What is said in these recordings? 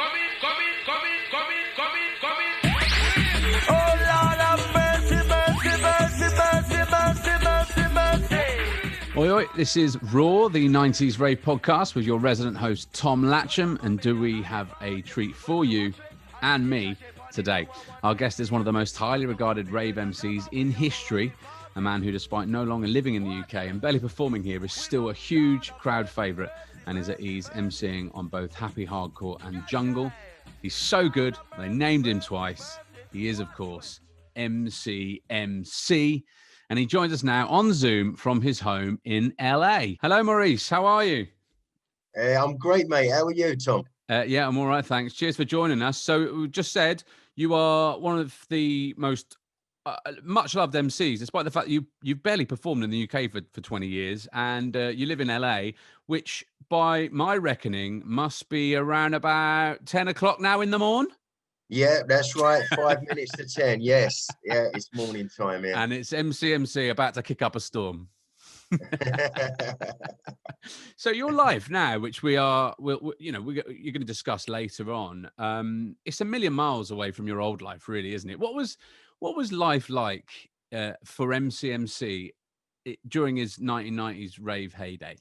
Oi, oi, this is Raw, the 90s Rave Podcast with your resident host, Tom Latcham. And do we have a treat for you and me today? Our guest is one of the most highly regarded rave MCs in history, a man who, despite no longer living in the UK and barely performing here, is still a huge crowd favourite and is at ease MCing on both Happy Hardcore and Jungle. He's so good, they named him twice. He is, of course, Emcee. And he joins us now on Zoom from his home in LA. Hello, Maurice. How are you? Hey, I'm great, mate. How are you, Tom? Yeah, I'm all right, thanks. Cheers for joining us. So we just said you are one of the most much-loved MCs, despite the fact you've barely performed in the UK for 20 years, and you live in LA, which, by my reckoning, must be around about 10 o'clock now in the morn? Yeah, that's right. 5 minutes to 10. Yes. Yeah, it's morning time, yeah. And it's MC about to kick up a storm. So your life now, which you're going to discuss later on, it's a million miles away from your old life, really, isn't it? What was life like for Emcee during his 1990s rave heyday?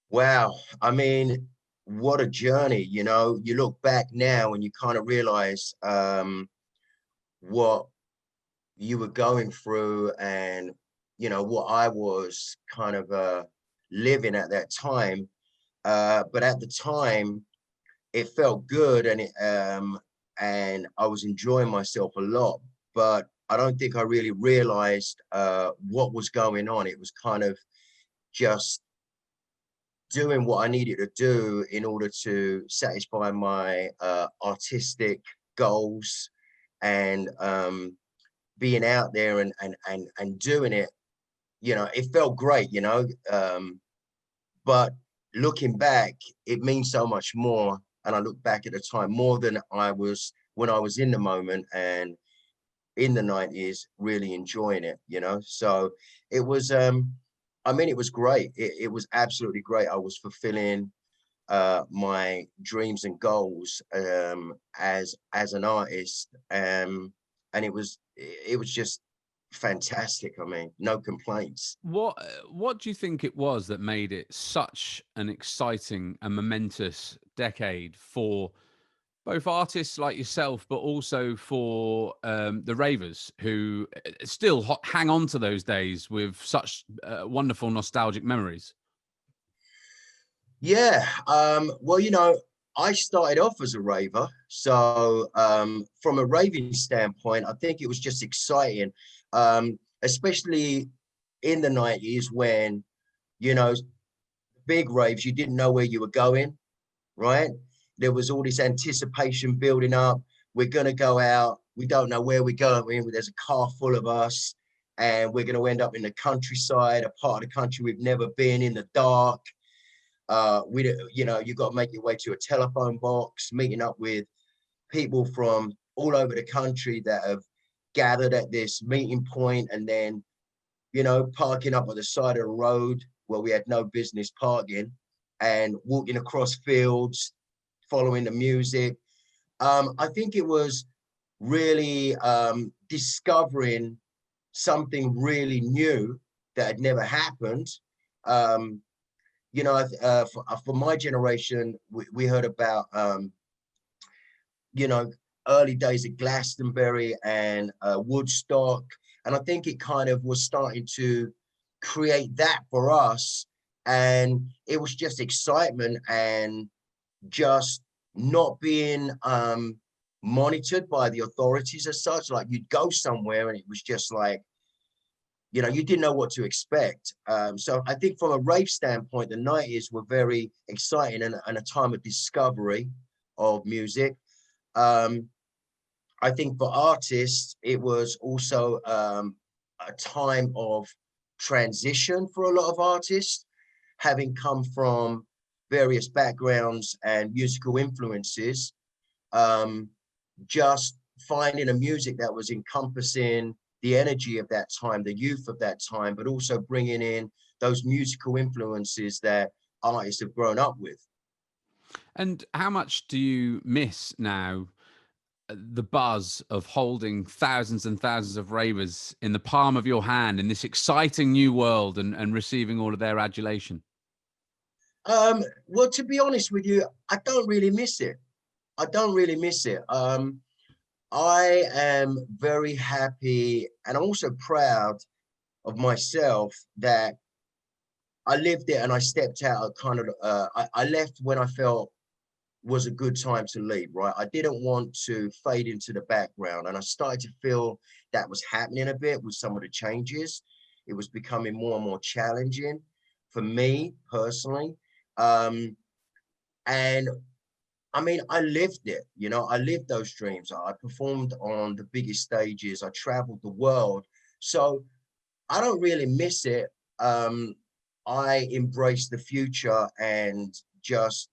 Wow. I mean, what a journey, you know. You look back now and you kind of realize what you were going through and, you know, what I was kind of living at that time. But at the time, it felt good and I was enjoying myself a lot. But I don't think I really realized what was going on. It was kind of just doing what I needed to do in order to satisfy my artistic goals and being out there and doing it. You know, it felt great, you know, but looking back, it means so much more. And I look back at the time more than I was when I was in the moment and in the 90s, really enjoying it, you know. So it was, I mean, it was great. It was absolutely great. I was fulfilling my dreams and goals as an artist, and it was just fantastic. I mean, no complaints. What do you think it was that made it such an exciting and momentous decade for both artists like yourself, but also for the ravers who still hang on to those days with such wonderful nostalgic memories? Yeah, well, you know, I started off as a raver. So from a raving standpoint, I think it was just exciting, especially in the 90s when, you know, big raves, you didn't know where you were going, right? There was all this anticipation building up. We're going to go out. We don't know where we're going. There's a car full of us and we're going to end up in the countryside, a part of the country we've never been, in the dark. You know, you got to make your way to a telephone box, meeting up with people from all over the country that have gathered at this meeting point, and then, you know, parking up on the side of the road where we had no business parking and walking across fields, following the music. I think it was really discovering something really new that had never happened. You know, for my generation, we heard about, you know, early days of Glastonbury and Woodstock. And I think it kind of was starting to create that for us. And it was just excitement and just not being monitored by the authorities as such. Like, you'd go somewhere and it was just like, you know, you didn't know what to expect. So I think from a rave standpoint, the 90s were very exciting and a time of discovery of music. I think for artists, it was also a time of transition for a lot of artists, having come from various backgrounds and musical influences, just finding a music that was encompassing the energy of that time, the youth of that time, but also bringing in those musical influences that artists have grown up with. And how much do you miss now the buzz of holding thousands and thousands of ravers in the palm of your hand in this exciting new world and receiving all of their adulation? Well, to be honest with you, I don't really miss it. I don't really miss it. I am very happy and I'm also proud of myself that I lived it and I stepped out kind of, I left when I felt was a good time to leave, right? I didn't want to fade into the background and I started to feel that was happening a bit with some of the changes. It was becoming more and more challenging for me personally. And I mean, I lived it, you know, I lived those dreams. I performed on the biggest stages. I traveled the world. So I don't really miss it. I embrace the future and just,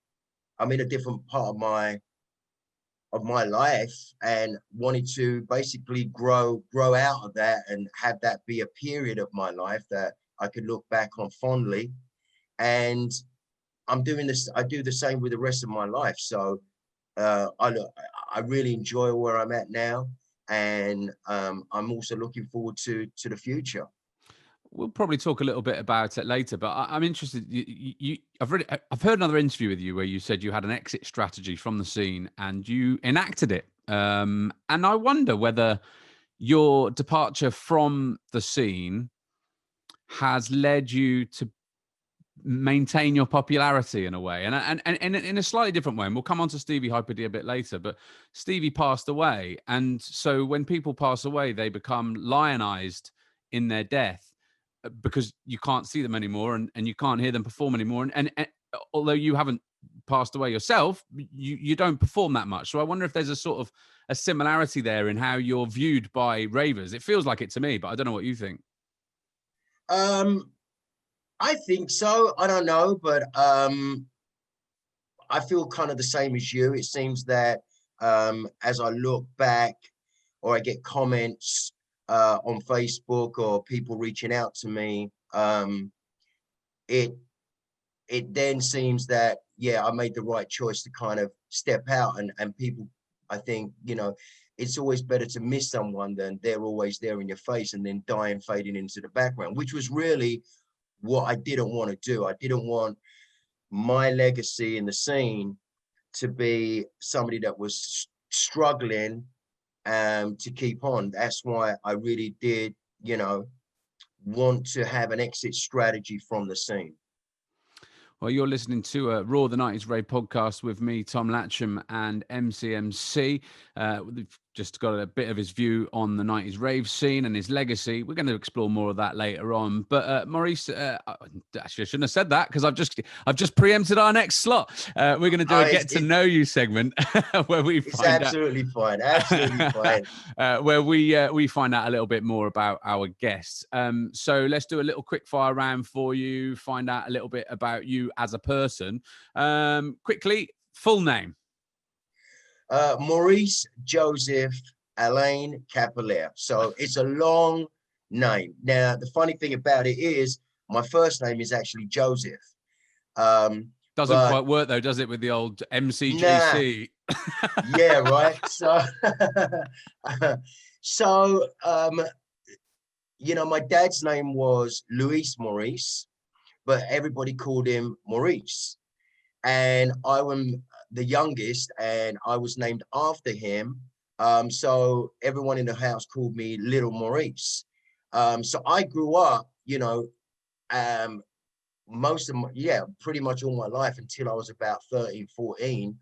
I'm in a different part of my life and wanted to basically grow out of that and have that be a period of my life that I could look back on fondly. And I'm doing this, I do the same with the rest of my life. So I really enjoy where I'm at now. And I'm also looking forward to the future. We'll probably talk a little bit about it later, but I'm interested. I've heard another interview with you where you said you had an exit strategy from the scene and you enacted it. And I wonder whether your departure from the scene has led you to maintain your popularity in a way, and in a slightly different way. And we'll come on to Stevie Hyper-D a bit later, but Stevie passed away, and so when people pass away, they become lionized in their death because you can't see them anymore and you can't hear them perform anymore. And although you haven't passed away yourself, you don't perform that much. So I wonder if there's a sort of a similarity there in how you're viewed by ravers. It feels like it to me, but I don't know what you think. I think so. I don't know, but I feel kind of the same as you. It seems that as I look back or I get comments on Facebook or people reaching out to me, it then seems that, yeah, I made the right choice to kind of step out and people, I think, you know, it's always better to miss someone than they're always there in your face and then dying, fading into the background, which was really what I didn't want to do. I didn't want my legacy in the scene to be somebody that was struggling to keep on. That's why I really did, you know, want to have an exit strategy from the scene. Well, you're listening to Raw the 90s Rave podcast with me, Tom Latcham, and Emcee. We've just got a bit of his view on the 90s rave scene and his legacy. We're going to explore more of that later on. But Maurice, actually, I shouldn't have said that because I've just preempted our next slot. We're going to do a get to know you segment where we find absolutely fine, absolutely fine. Where we find out a little bit more about our guests. So let's do a little quick fire round for you. Find out a little bit about you as a person. Quickly, full name. Maurice Joseph Alain Capillaire. So it's a long name. Now, the funny thing about it is my first name is actually Joseph. Doesn't quite work though, does it, with the old MCJC? Nah. Yeah, right. So, you know, my dad's name was Louis Maurice, but everybody called him Maurice. And I was the youngest and I was named after him. So everyone in the house called me Little Maurice. So I grew up, you know, pretty much all my life until I was about 13, 14,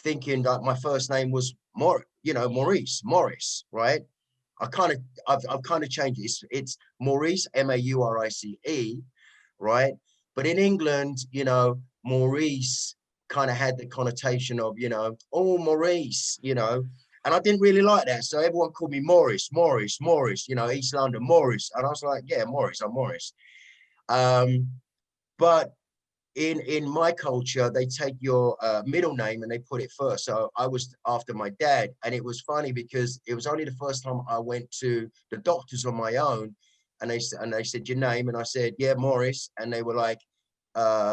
thinking that my first name was Maurice, right? I've kind of changed it. It's Maurice, Maurice, right? But in England, you know, Maurice kind of had the connotation of, you know, oh, Maurice, you know, and I didn't really like that. So everyone called me Maurice, you know, East London, Maurice. And I was like, yeah, Maurice, I'm Maurice. But in my culture, they take your middle name and they put it first. So I was after my dad. And it was funny because it was only the first time I went to the doctors on my own. And they said, your name? And I said, yeah, Maurice. And they were like,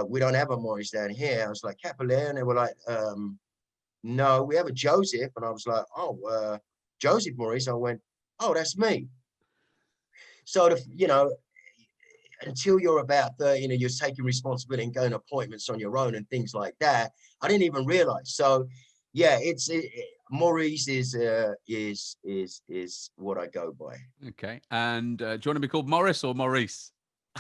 we don't have a Maurice down here. I was like, Capillaire, and they were like, no, we have a Joseph. And I was like, oh, Joseph Maurice. I went, oh, that's me. So, until you're about 30, you're taking responsibility and going to appointments on your own and things like that, I didn't even realize. So, yeah, Maurice is what I go by. Okay. And do you want to be called Morris or Maurice?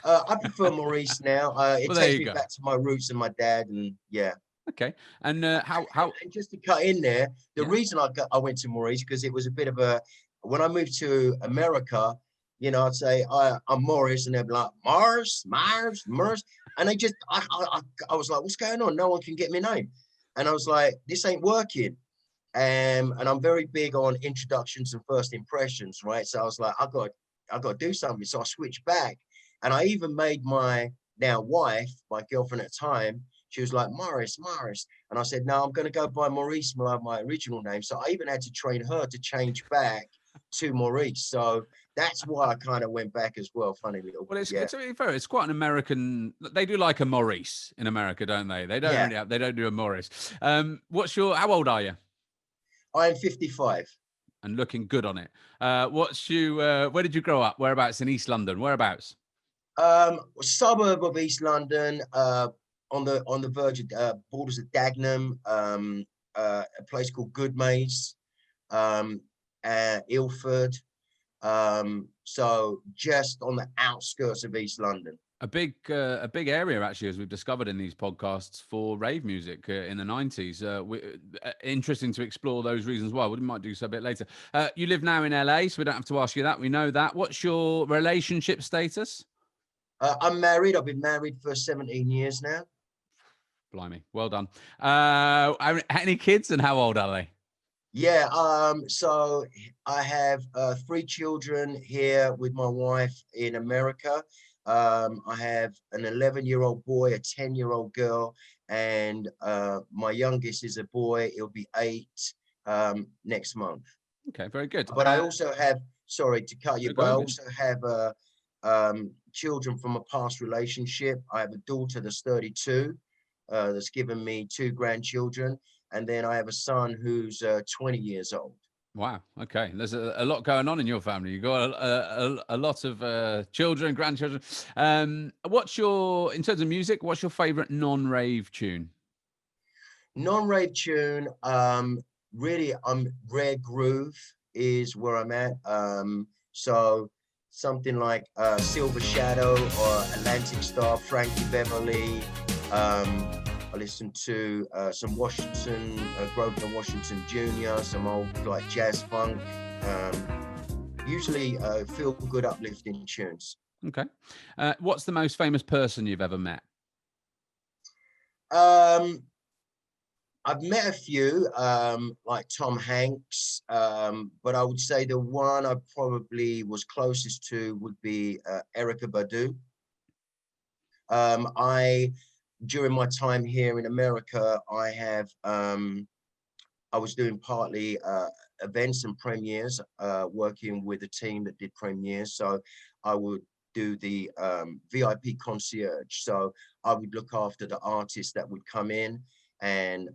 I prefer Maurice now. It takes me back to my roots and my dad, and yeah. Okay. And how and just to cut in there, the reason I went to Maurice, because it was a bit of when I moved to America, I'd say I'm Maurice, and they'd be like, Mars, and they just I was like, what's going on? No one can get my name, and I was like, this ain't working. And I'm very big on introductions and first impressions, right? So I was like, I got to do something. So I switched back, and I even made my now wife, my girlfriend at the time, she was like, Maurice. And I said, no, I'm going to go by Maurice, my original name. So I even had to train her to change back to Maurice. So that's why I kind of went back as well. Funny little. Well, it's quite an American. They do like a Maurice in America, don't they? They don't. They don't do a Maurice. How old are you? I'm 55. And looking good on it. Where did you grow up? Whereabouts in East London? Whereabouts? Suburb of East London. On the verge of borders of Dagenham, a place called Goodmays, Ilford. So just on the outskirts of East London. A big area, actually, as we've discovered in these podcasts, for rave music in the 90s. Interesting to explore those reasons why. We might do so a bit later. You live now in LA, so we don't have to ask you that. We know that. What's your relationship status? I'm married. I've been married for 17 years now. Blimey, well done. Any kids, and how old are they? Yeah, so I have 3 children here with my wife in America. I have an 11-year-old boy, a 10-year-old girl, and my youngest is a boy. He'll be 8 next month. Okay, very good. But I also have, sorry to cut you, but I also have children from a past relationship. I have a daughter that's 32. That's given me 2 grandchildren, and then I have a son who's 20 years old. Wow. Okay. There's a lot going on in your family. You've got a lot of children, grandchildren. In terms of music, what's your favorite non-rave tune? Non-rave tune, really, rare groove is where I'm at. So something like Silver Shadow or Atlantic Star, Frankie Beverly. I listen to some Washington, Grover Washington Jr., some old like jazz funk. Usually feel good, uplifting tunes. Okay. What's the most famous person you've ever met? I've met a few, like Tom Hanks, but I would say the one I probably was closest to would be Erykah Badu. During my time here in America, I was doing partly events and premieres, working with a team that did premieres. So I would do the VIP concierge. So I would look after the artists that would come in and,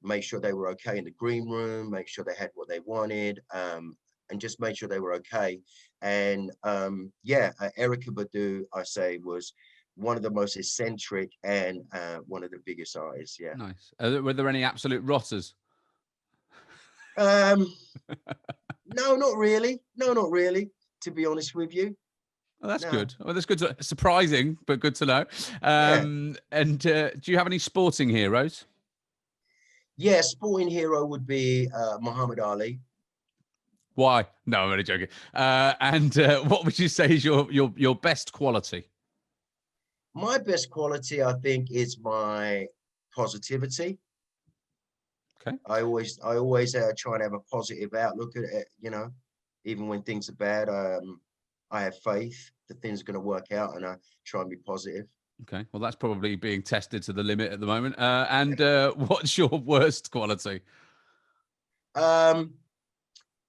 make sure they were okay in the green room, make sure they had what they wanted, and just make sure they were okay. And Erykah Badu, I say, was one of the most eccentric and one of the biggest artists. Yeah. Nice. Were there any absolute rotters? No, not really. No, not really, to be honest with you. Well, that's good. Well, that's good. Surprising, but good to know. And do you have any sporting heroes? Yeah, sporting hero would be Muhammad Ali. Why? No, I'm only joking. And what would you say is your best quality? My best quality, I think, is my positivity. Okay. I always try and have a positive outlook at it. Even when things are bad, I have faith that things are going to work out, and I try and be positive. Okay. Well, that's probably being tested to the limit at the moment. And what's your worst quality? My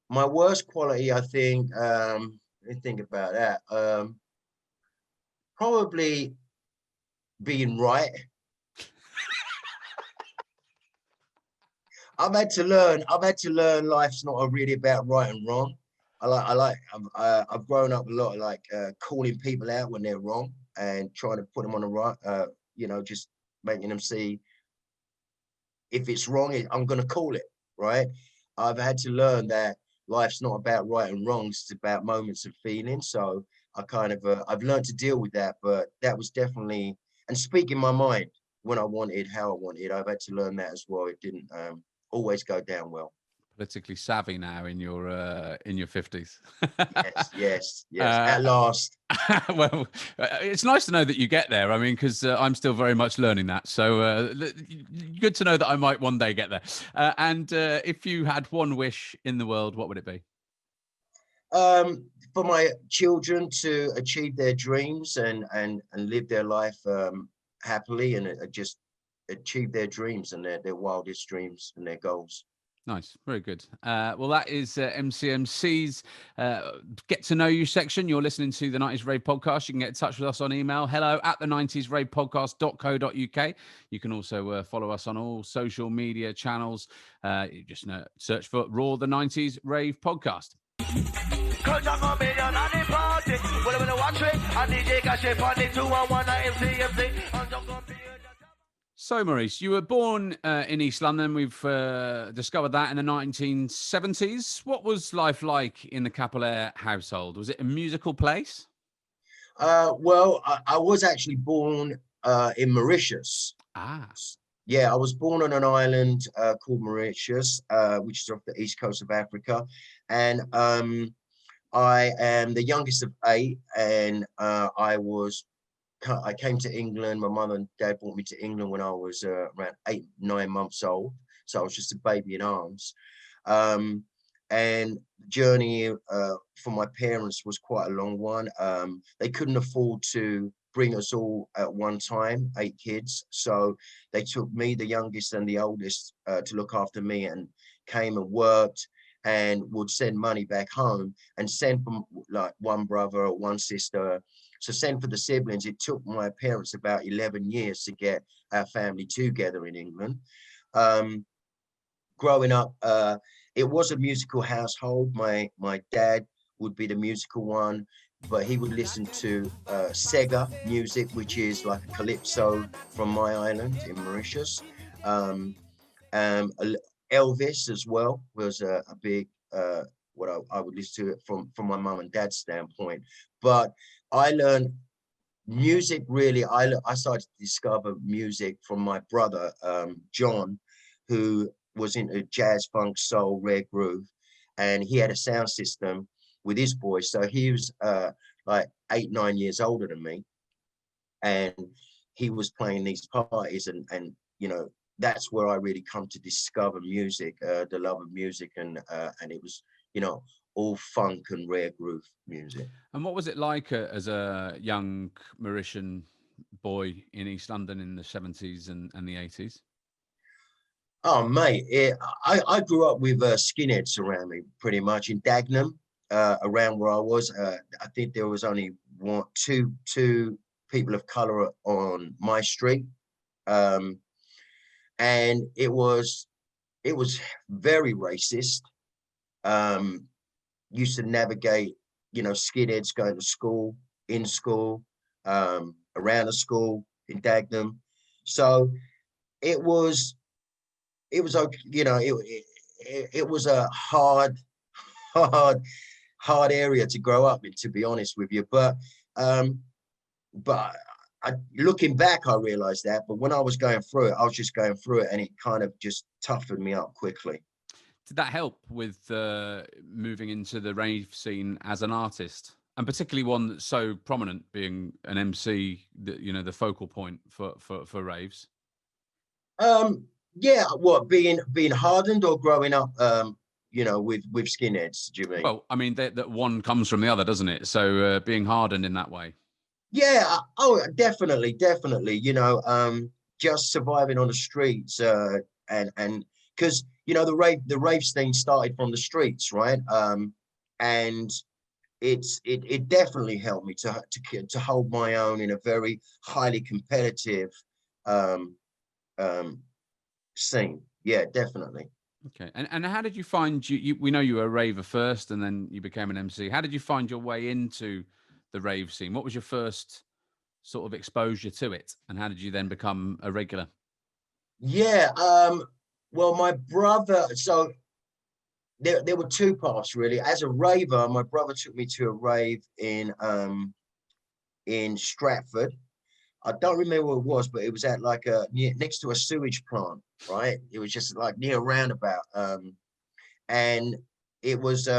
worst quality, I think. Let me think about that. Probably being right. I've had to learn life's not really about right and wrong. I've grown up a lot like calling people out when they're wrong and trying to put them on the right, just making them see if it's wrong, I'm going to call it, right? I've had to learn that life's not about right and wrong. It's about moments of feeling. So I kind of, I've learned to deal with that, but that was definitely, and speaking my mind when I wanted, how I wanted, I've had to learn that as well. It didn't always go down well. Politically savvy now in your 50s. Yes. At last. Well, it's nice to know that you get there. I mean, because I'm still very much learning that. So good to know that I might one day get there. And if you had one wish in the world, what would it be? For my children to achieve their dreams and live their life happily and just achieve their dreams and their wildest dreams and their goals. Nice, very good. Well, that is Emcee's Get to Know You section. You're listening to the 90s Rave Podcast. You can get in touch with us on email, hello@the90sravepodcast.co.uk. You can also follow us on all social media channels. You just search for Raw the 90s Rave Podcast. So, Maurice, you were born in East London. We've discovered that in the 1970s. What was life like in the Capillaire household? Was it a musical place? Well, I was actually born in Mauritius. Yeah, I was born on an island called Mauritius, which is off the east coast of Africa. And I am the youngest of 8, and I came to England. My mother and dad brought me to England when I was around 8, 9 months old. So I was just a baby in arms. And the journey for my parents was quite a long one. They couldn't afford to bring us all at one time, 8 kids. So they took me, the youngest and the oldest, to look after me, and came and worked and would send money back home and send from like one brother or one sister. So send for the siblings. It took my parents about 11 years to get our family together in England. Growing up, it was a musical household. My dad would be the musical one, but he would listen to Sega music, which is like a calypso from my island in Mauritius. Elvis as well was a big, what I would listen to it from my mum and dad's standpoint. But I learned music really, I started to discover music from my brother, John, who was into jazz, funk, soul, rare groove. And he had a sound system with his boys. So he was like 8, 9 years older than me. And he was playing these parties and that's where I really come to discover music, the love of music. And it was, all funk and rare groove music. And what was it like as a young Mauritian boy in East London in the 70s and the 80s? Oh, mate, I grew up with skinheads around me pretty much in Dagenham, around where I was. I think there was only two people of color on my street. And it was very racist. Used to navigate, skinheads going to school, in school, around the school in Dagenham. So it was okay, it was a hard area to grow up in, to be honest with you. But looking back, I realized that. But when I was going through it, I was just going through it, and it kind of just toughened me up quickly. Did that help with moving into the rave scene as an artist, and particularly one that's so prominent, being an MC, the focal point for raves? Yeah, what, being hardened or growing up, with skinheads, do you mean? Well, I mean, that one comes from the other, doesn't it? So being hardened in that way. Yeah, oh, definitely. Just surviving on the streets, and because the rave scene started from the streets, right? And it definitely helped me to hold my own in a very highly competitive scene. Yeah, definitely. Okay. And how did you find we know you were a raver first and then you became an MC. How did you find your way into the rave scene? What was your first sort of exposure to it? And how did you then become a regular? Yeah, well, my brother, so there were two paths really. As a raver, my brother took me to a rave in Stratford. I don't remember what it was, but it was at like next to a sewage plant, right? It was just like near a roundabout. And it was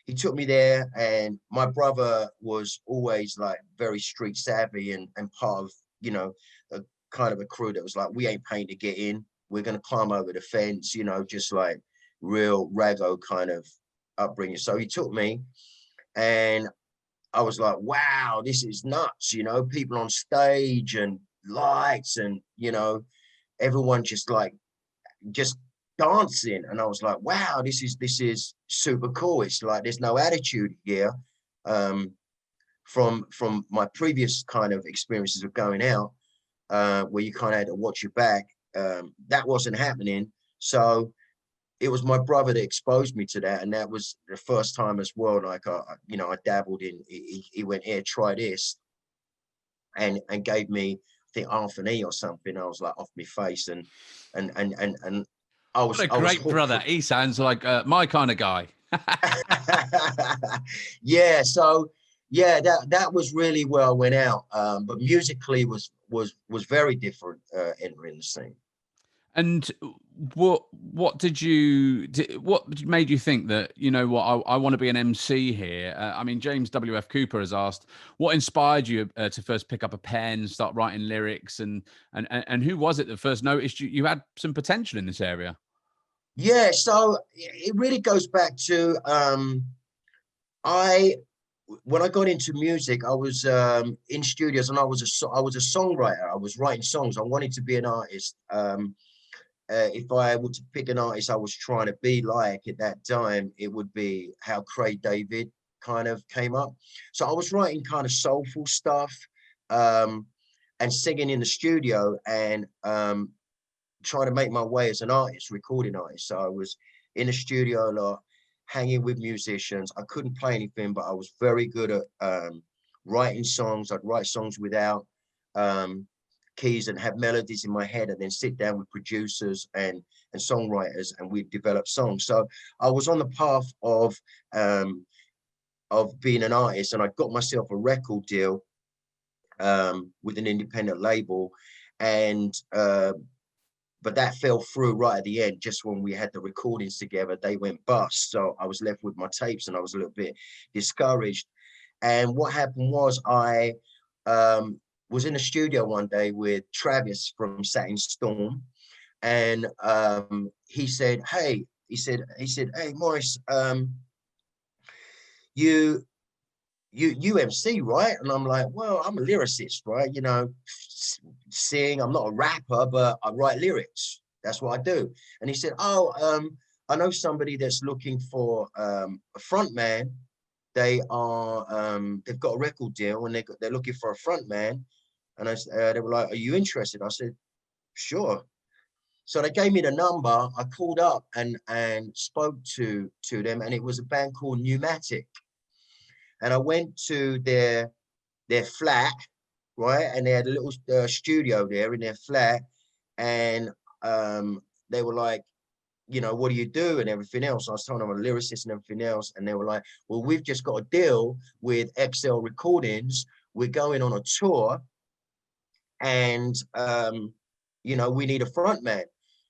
he took me there, and my brother was always like very street savvy and part of, you know, a kind of a crew that was like, we ain't paying to get in. We're gonna climb over the fence, you know, just like real raggo kind of upbringing. So he took me, and I was like, wow, this is nuts, you know, people on stage and lights and, you know, everyone just dancing. And I was like, wow, this is super cool. It's like there's no attitude here. From my previous kind of experiences of going out, where you kind of had to watch your back, that wasn't happening. So it was my brother that exposed me to that, and that was the first time as well. Like you know, I dabbled in. He went, here, try this, and gave me, I think, half an E or something. I was like off my face, and I was What a great brother! He sounds like my kind of guy. Yeah, so yeah, that was really where I went out. But musically was very different entering the scene. And what made you think that, you know what, I want to be an MC here? I mean, James W.F. Cooper has asked, what inspired you to first pick up a pen, start writing lyrics, and who was it that first noticed you had some potential in this area? Yeah, so it really goes back to when I got into music, I was in studios, and I was a songwriter. I was writing songs. I wanted to be an artist. If I were to pick an artist I was trying to be like at that time, it would be how Craig David kind of came up. So I was writing kind of soulful stuff, and singing in the studio, and trying to make my way as an artist, recording artist. So I was in the studio a lot, hanging with musicians. I couldn't play anything, but I was very good at writing songs. I'd write songs without keys and have melodies in my head, and then sit down with producers and songwriters, and we'd develop songs. So I was on the path of being an artist, and I got myself a record deal with an independent label, and but that fell through right at the end. Just when we had the recordings together, they went bust. So I was left with my tapes, and I was a little bit discouraged. And what happened was I was in the studio one day with Travis from Satin Storm, and he said, "Hey," he said, "Hey, Maurice, you MC, right?" And I'm like, "Well, I'm a lyricist, right? You know, sing. I'm not a rapper, but I write lyrics. That's what I do." And he said, "Oh, I know somebody that's looking for a front man. They've got a record deal, and they're looking for a front man." And they were like, "Are you interested?" I said, "Sure." So they gave me the number. I called up and spoke to them, and it was a band called Pneumatic. And I went to their flat, right? And they had a little studio there in their flat, and they were like, "You know, what do you do?" and everything else. I was telling them I'm a lyricist and everything else, and they were like, "Well, we've just got a deal with XL Recordings. We're going on a tour, and you know, we need a front man."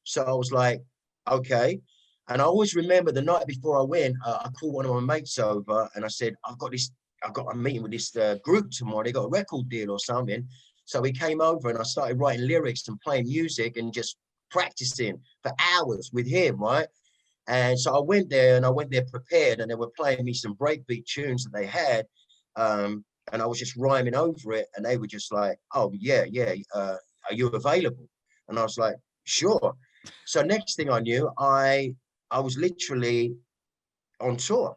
So I was like, "Okay." And I always remember the night before I went, I called one of my mates over, and I said, I've got a meeting with this group tomorrow. They got a record deal or something. So he came over, and I started writing lyrics and playing music and just practicing for hours with him, right? And so I went there, and I went there prepared, and they were playing me some breakbeat tunes that they had. And I was just rhyming over it, and they were just like, "Oh, yeah, are you available?" And I was like, "Sure." So next thing I knew, I was literally on tour,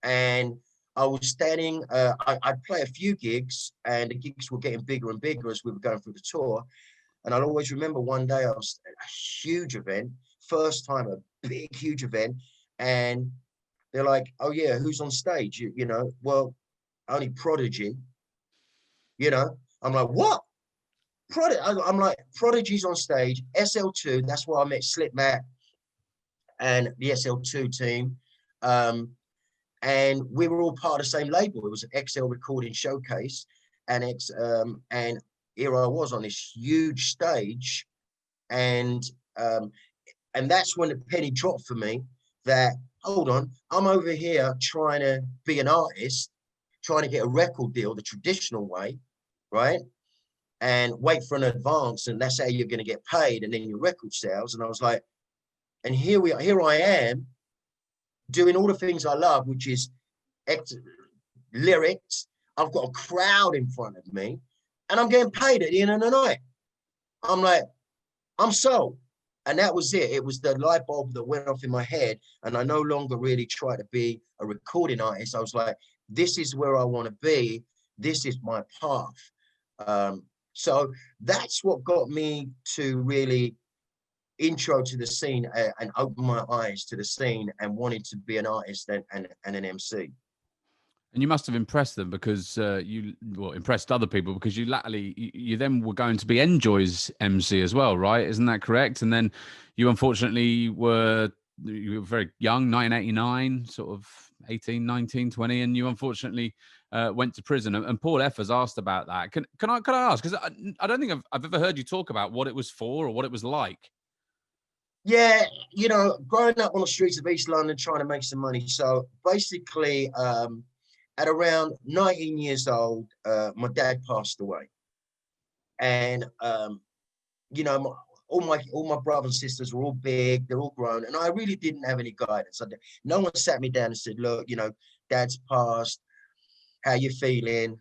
and I was standing, I'd play a few gigs, and the gigs were getting bigger and bigger as we were going through the tour. And I'll always remember one day I was at a huge event, first time, a big, huge event. And they're like, oh yeah, who's on stage? You know, well, only Prodigy, you know. I'm like, what? I'm like, Prodigy's on stage, SL2, that's where I met Slipmatt and the SL2 team. And we were all part of the same label. It was an XL Recording Showcase. And here I was on this huge stage. And that's when the penny dropped for me that, hold on, I'm over here trying to be an artist, trying to get a record deal the traditional way, right? And wait for an advance, and that's how you're going to get paid, and then your record sales. And I was like, and here I am doing all the things I love, which is lyrics. I've got a crowd in front of me, and I'm getting paid at the end of the night. I'm like, I'm sold. And that was it. It was the light bulb that went off in my head, and I no longer really tried to be a recording artist. I was like, this is where I want to be. This is my path. So that's what got me to really intro to the scene and open my eyes to the scene and wanting to be an artist and an MC. And you must have impressed them because impressed other people, because you then were going to be Enjoy's MC as well, right? Isn't that correct? And then you unfortunately were very young, 1989, sort of 18, 19, 20, and you unfortunately went to prison. And Paul F has asked about that. Can I ask? Because I don't think I've ever heard you talk about what it was for or what it was like. Yeah, you know, growing up on the streets of East London trying to make some money. So basically, at around 19 years old, my dad passed away. And, you know, all my brothers and sisters were all big, they're all grown, and I really didn't have any guidance. No one sat me down and said, look, you know, Dad's passed, how you feeling,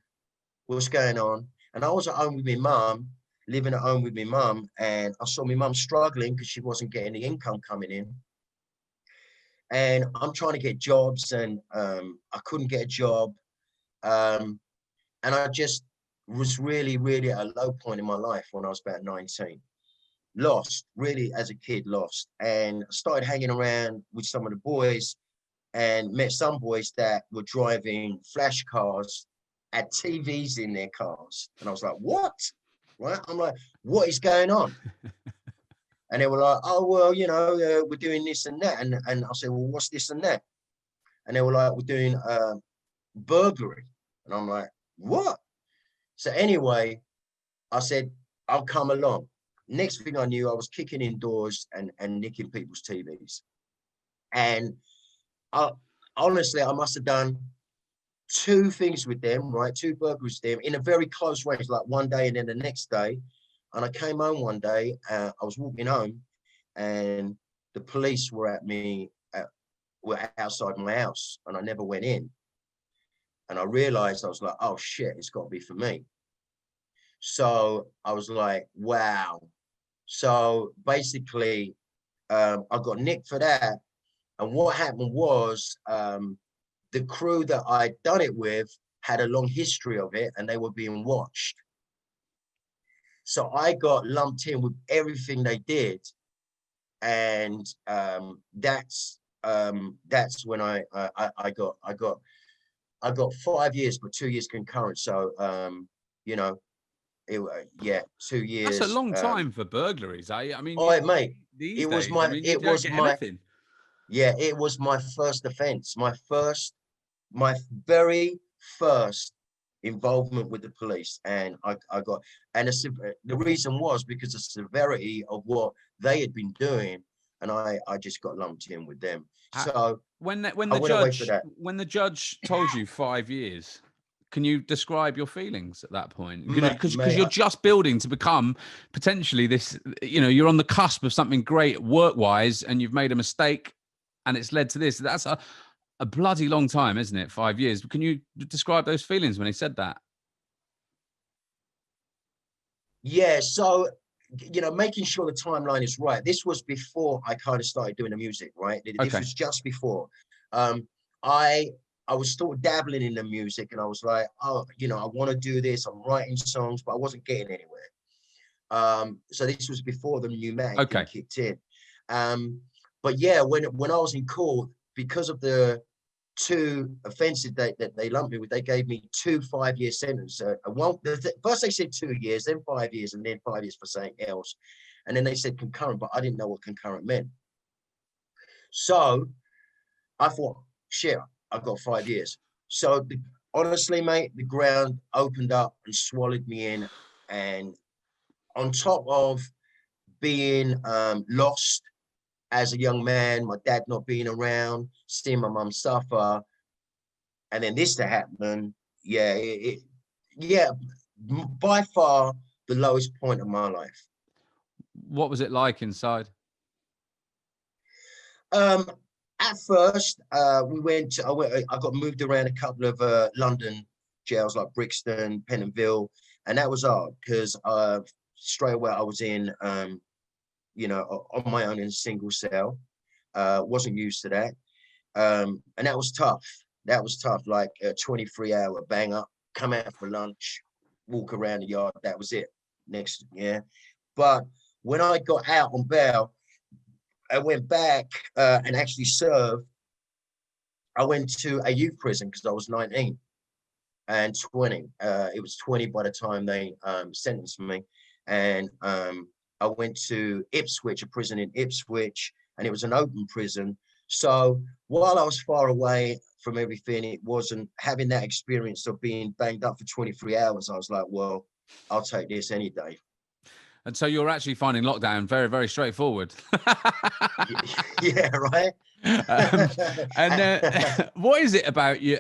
what's going on? And I was at home with my mum, living at home with my mum, and I saw my mum struggling because she wasn't getting the income coming in. And I'm trying to get jobs, and I couldn't get a job. And I just was really, really at a low point in my life when I was about 19. Lost, really, as a kid, lost. And I started hanging around with some of the boys and met some boys that were driving flash cars, had TVs in their cars. And I was like, what? Right? I'm like, what is going on? And they were like, oh, well, you know, we're doing this and that. And I said, well, what's this and that? And they were like, we're doing burglary. And I'm like, what? So anyway, I said, I'll come along. Next thing I knew, I was kicking in doors and nicking people's TVs. And honestly, I must have done 2 things with them, right? 2 burglaries with them in a very close range, like one day and then the next day. And I came home one day, I was walking home, and the police were at me, were outside my house, and I never went in. And I realized, I was like, oh shit, it's got to be for me. So I was like, wow. So basically, I got nicked for that. And what happened was, the crew that I'd done it with had a long history of it, and they were being watched. So I got lumped in with everything they did. And that's when I got 5 years, but 2 years concurrent. So, you know, 2 years. That's a long time for burglaries. I mean, oh, mate, it was my it was my first offense, my very first involvement with the police. And I got, and the reason was because of the severity of what they had been doing, and I just got lumped in with them. So when the judge told you 5 years, can you describe your feelings at that point? Because you're just building to become potentially this, you know, you're on the cusp of something great work-wise, and you've made a mistake and it's led to this. That's a bloody long time, isn't it? 5 years. Can you describe those feelings when he said that? Yeah, so, you know, making sure the timeline is right. This was before I kind of started doing the music, right? This was just before. I was still dabbling in the music, and I was like, oh, I want to do this. I'm writing songs, but I wasn't getting anywhere. So this was before the pneumatic thing kicked in. But yeah, when I was in court, because of the 2 offenses that they lumped me with, they gave me 2 5-year sentences. First they said 2 years, then 5 years, and then 5 years for something else. And then they said concurrent, but I didn't know what concurrent meant. So I thought, shit, I've got 5 years. So honestly, mate, the ground opened up and swallowed me in. And on top of being lost as a young man, my dad not being around, seeing my mum suffer, and then this to happen, by far the lowest point of my life. What was it like inside? At first, I got moved around a couple of London jails like Brixton, Pentonville, and that was hard because straight away I was in, on my own in a single cell. Wasn't used to that, and that was tough. Like a 23-hour bang up, come out for lunch, walk around the yard. That was it. Next, yeah. But when I got out on bail, I went back and actually served. I went to a youth prison because I was 19 and 20. It was 20 by the time they sentenced me. And I went to Ipswich, a prison in Ipswich, and it was an open prison. So while I was far away from everything, it wasn't having that experience of being banged up for 23 hours. I was like, well, I'll take this any day. And so you're actually finding lockdown very, very straightforward. Yeah, right. What is it about you?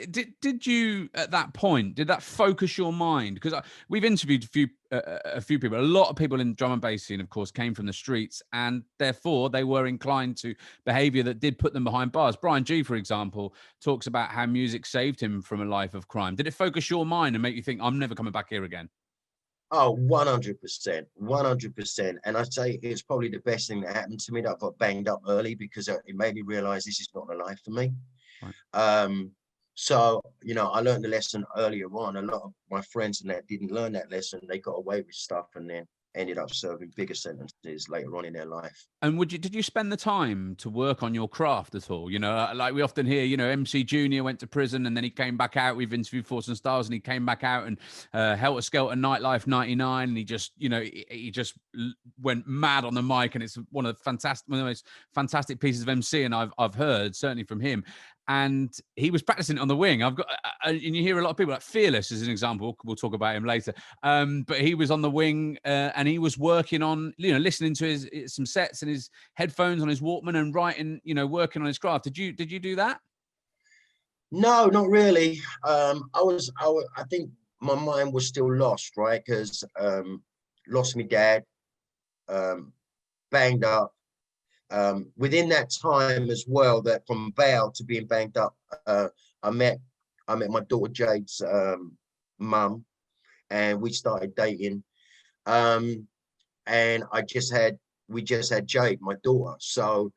Did you at that point, did that focus your mind? Because we've interviewed a few people, a lot of people in drum and bass scene, of course, came from the streets, and therefore they were inclined to behavior that did put them behind bars. Brian G, for example, talks about how music saved him from a life of crime. Did it focus your mind and make you think, I'm never coming back here again? Oh, 100%. And I'd say it's probably the best thing that happened to me, that I got banged up early, because it made me realize this is not a life for me. Right. So, I learned the lesson earlier on. A lot of my friends and that didn't learn that lesson. They got away with stuff and then ended up serving bigger sentences later on in their life. And did you spend the time to work on your craft at all? Like we often hear, Emcee Jr. went to prison and then he came back out. We've interviewed Force and Stars, and he came back out and Helter Skelter Nightlife 99, and he just, he just went mad on the mic, and it's one of the most fantastic pieces of MC, and I've heard certainly from him. And he was practicing it on the wing. and you hear a lot of people, like Fearless as an example. We'll talk about him later. But he was on the wing and he was working on, listening to some sets and his headphones on his Walkman and writing, working on his craft. Did you do that? No, not really. I think my mind was still lost, right? Because lost my dad, banged up. Within that time as well, that from bail to being banged up, I met my daughter Jade's mum, and we started dating. And we just had Jade, my daughter. So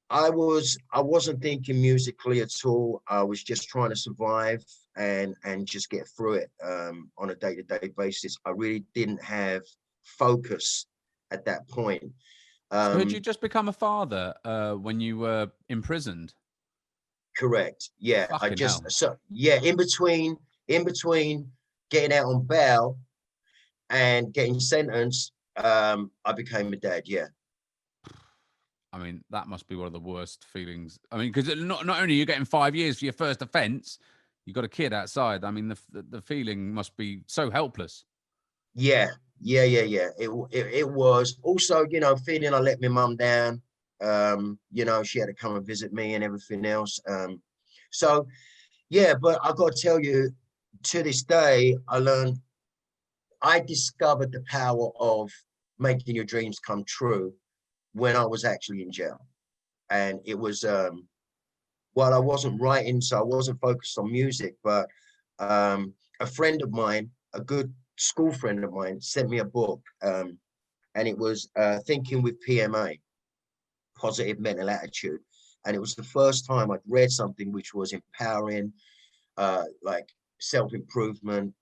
I wasn't thinking musically at all. I was just trying to survive and just get through it on a day-to-day basis. I really didn't have focus at that point. So had you just become a father when you were imprisoned? Correct. Yeah. Fucking in between getting out on bail and getting sentenced, I became a dad. Yeah. I mean, that must be one of the worst feelings. I mean, because not only are you getting 5 years for your first offence, you got a kid outside. I mean, the feeling must be so helpless. Yeah. It was also, feeling I let my mum down. She had to come and visit me and everything else. So yeah, but I got to tell you, to this day, I discovered the power of making your dreams come true when I was actually in jail. And it was, while I wasn't writing, so I wasn't focused on music, but a friend of mine, a good school friend of mine, sent me a book, and it was Thinking with PMA, Positive Mental Attitude. And it was the first time I'd read something which was empowering, like self-improvement.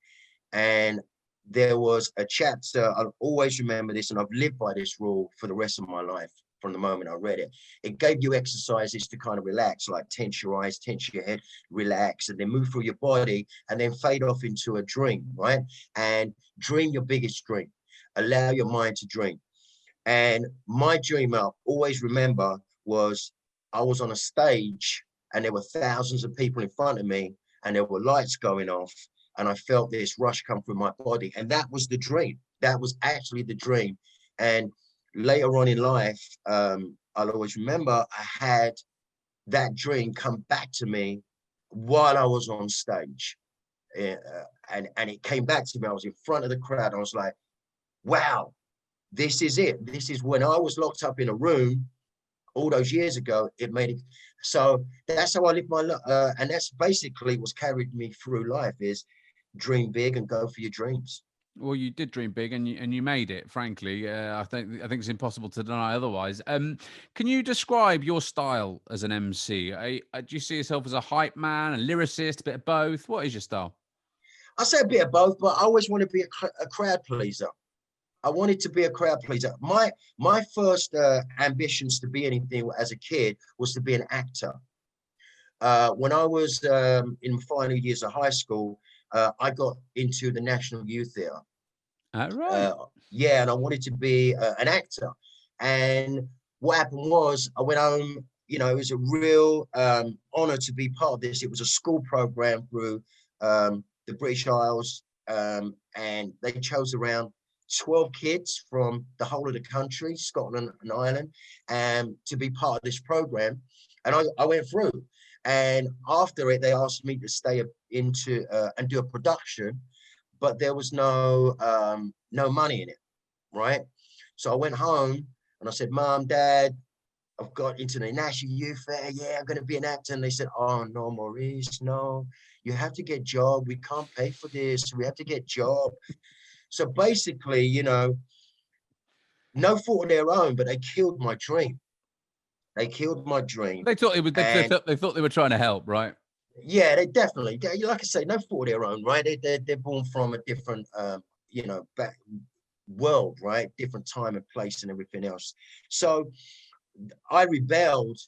And there was a chapter, I'll always remember this, and I've lived by this rule for the rest of my life from the moment I read it. It gave you exercises to kind of relax, like tense your eyes, tense your head, relax, and then move through your body, and then fade off into a dream, right? And dream your biggest dream. Allow your mind to dream. And my dream, I always remember, was I was on a stage and there were thousands of people in front of me and there were lights going off, and I felt this rush come through my body. And that was the dream. That was actually the dream. And later on in life, I'll always remember I had that dream come back to me while I was on stage. And it came back to me. I was in front of the crowd. I was like, wow, this is it. This is when I was locked up in a room all those years ago. It made it. So that's how I live my life. And that's basically what's carried me through life, is dream big and go for your dreams. Well, you did dream big, and you made it. Frankly, I think it's impossible to deny otherwise. Can you describe your style as an MC? Do you see yourself as a hype man, a lyricist, a bit of both? What is your style? I say a bit of both, but I always want to be a crowd pleaser. I wanted to be a crowd pleaser. My first ambitions to be anything as a kid was to be an actor. When I was in my final years of high school, I got into the National Youth Theatre. Right. Yeah, and I wanted to be an actor. And what happened was I went home. You know, it was a real honor to be part of this. It was a school program through the British Isles, and they chose around 12 kids from the whole of the country, Scotland and Ireland, to be part of this program. And I went through. And after it, they asked me to stay into and do a production, but there was no money in it, right? So I went home and I said, Mom, Dad, I've got into the National Youth Fair. Yeah, I'm going to be an actor. And they said, oh, no, Maurice, no, you have to get a job. We can't pay for this. We have to get a job. So basically, you know, no fault of their own, but they killed my dream. They killed my dream. They thought they thought they were trying to help, right? Yeah, they definitely. Like I say, no fault of their own, right? They're born from a different, you know, world, right? Different time and place and everything else. So I rebelled.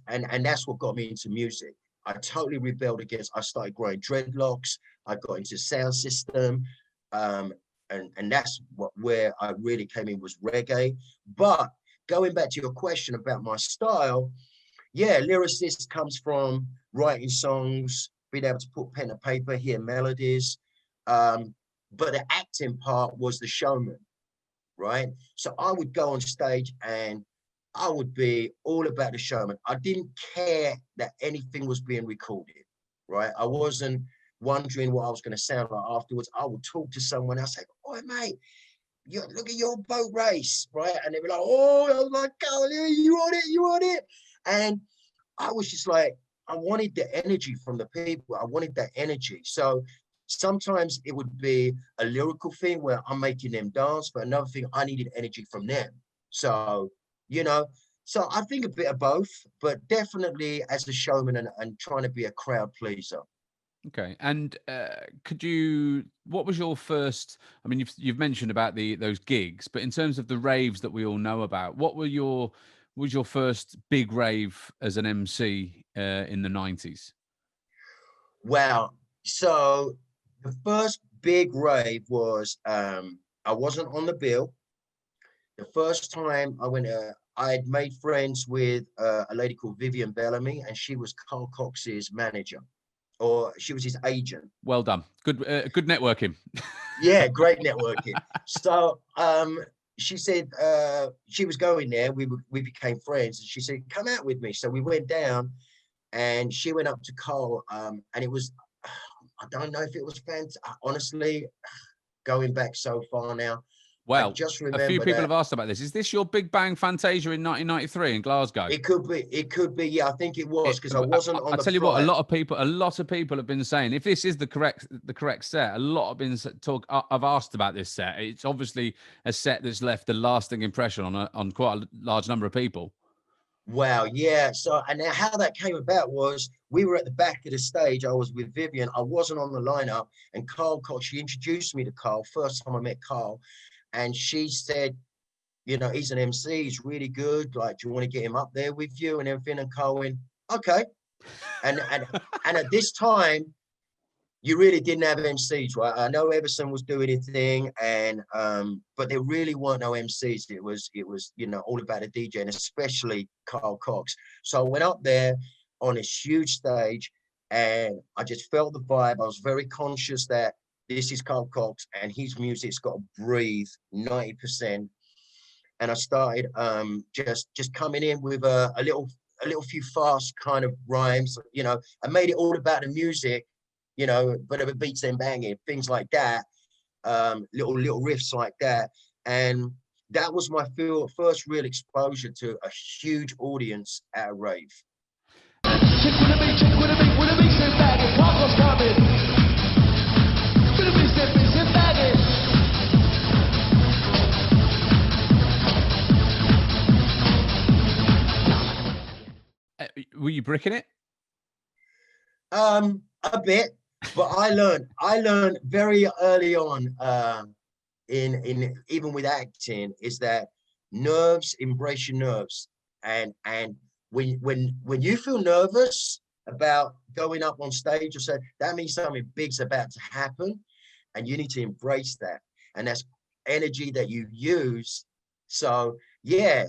And that's what got me into music. I totally rebelled against. I started growing dreadlocks. I got into sound system. And that's where I really came in, was reggae. But going back to your question about my style, yeah, lyricist comes from writing songs, being able to put pen to paper, hear melodies. But the acting part was the showman, right? So I would go on stage and I would be all about the showman. I didn't care that anything was being recorded, right? I wasn't wondering what I was going to sound like afterwards. I would talk to someone else, say, "Oh, mate, look at your boat race," right? And they'd be like, "Oh my God, you on it." And I was just like, I wanted the energy from the people. I wanted that energy. So sometimes it would be a lyrical thing where I'm making them dance, but another thing, I needed energy from them. So, you know, so I think a bit of both, but definitely as a showman and trying to be a crowd pleaser. Okay, and what was your first? I mean, you've mentioned about those gigs, but in terms of the raves that we all know about, what was your first big rave as an MC in the 90s? Wow. So the first big rave was, I wasn't on the bill. The first time I went, I had made friends with a lady called Vivian Bellamy, and she was Carl Cox's manager, or she was his agent. Well done. Good networking. Yeah, great networking. So she said she was going there. We became friends, and she said, "Come out with me." So we went down, and she went up to Carl, and it was, I don't know if it was fantastic. Honestly, going back so far now. Well, just remember a few people have asked about this. Is this your Big Bang Fantasia in 1993 in Glasgow? It could be. Yeah, I think it was, because I wasn't on the. I tell you what, a lot of people have been saying, if this is the correct set, a lot have been I've asked about this set. It's obviously a set that's left a lasting impression on quite a large number of people. Wow, yeah. So, and now how that came about was we were at the back of the stage. I was with Vivian. I wasn't on the lineup, and Carl Cox, she introduced me to Carl. First time I met Carl, and she said, you know, he's an MC. He's really good. Like, do you want to get him up there with you and everything? And Carl went, okay. And at this time, you really didn't have MCs, right? I know Everson was doing his thing, and but there really weren't no MCs. It was you know, all about a DJ, and especially Carl Cox. So I went up there on this huge stage, and I just felt the vibe. I was very conscious that this is Carl Cox, and his music's got to breathe 90%. And I started just coming in with a little few fast kind of rhymes, you know. I made it all about the music, you know, but it beats and banging, things like that, little riffs like that. And that was my first real exposure to a huge audience at a rave. Were you bricking it? A bit, but I learned very early on, in even with acting, is that nerves, embrace your nerves, and when you feel nervous about going up on stage or so, that means something big's about to happen, and you need to embrace that, and that's energy that you use. So yeah,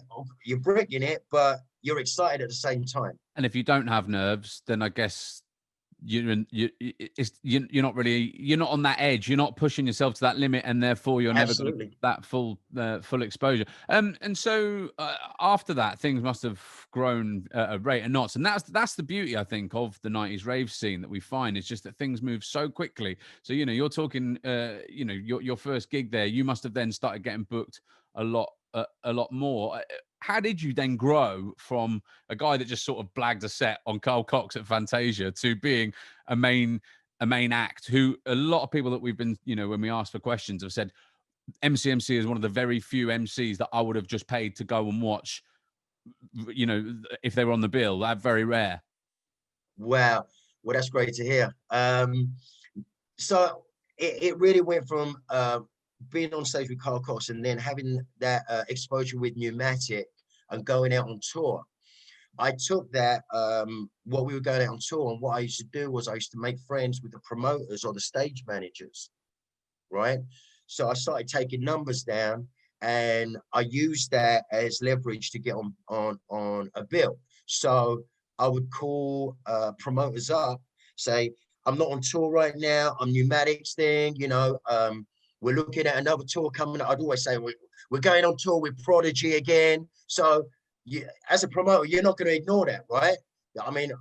you're bricking it, but you're excited at the same time. And if you don't have nerves, then I guess you're not really, you're not on that edge. You're not pushing yourself to that limit, and therefore you're never going to get that full exposure. And so after that, things must have grown at a rate of knots. And that's the beauty, I think, of the 90s rave scene that we find. It's just that things move so quickly. So, you know, you're talking, you know, your first gig there, you must have then started getting booked a lot more. How did you then grow from a guy that just sort of blagged a set on Carl Cox at Fantasia to being a main act, who a lot of people that we've been, you know, when we asked for questions, have said Emcee is one of the very few MCs that I would have just paid to go and watch, you know, if they were on the bill. That's very rare. Wow. Well, that's great to hear. So it really went from being on stage with Carl Cox and then having that exposure with Pneumatic and going out on tour. I took that, what we were going out on tour, and what I used to do was I used to make friends with the promoters or the stage managers, right? So I started taking numbers down, and I used that as leverage to get on a bill. So I would call promoters up, say, I'm not on tour right now, I'm Pneumatic's thing, you know, we're looking at another tour coming up. I'd always say, we're going on tour with Prodigy again. So as a promoter, you're not going to ignore that, right? I mean,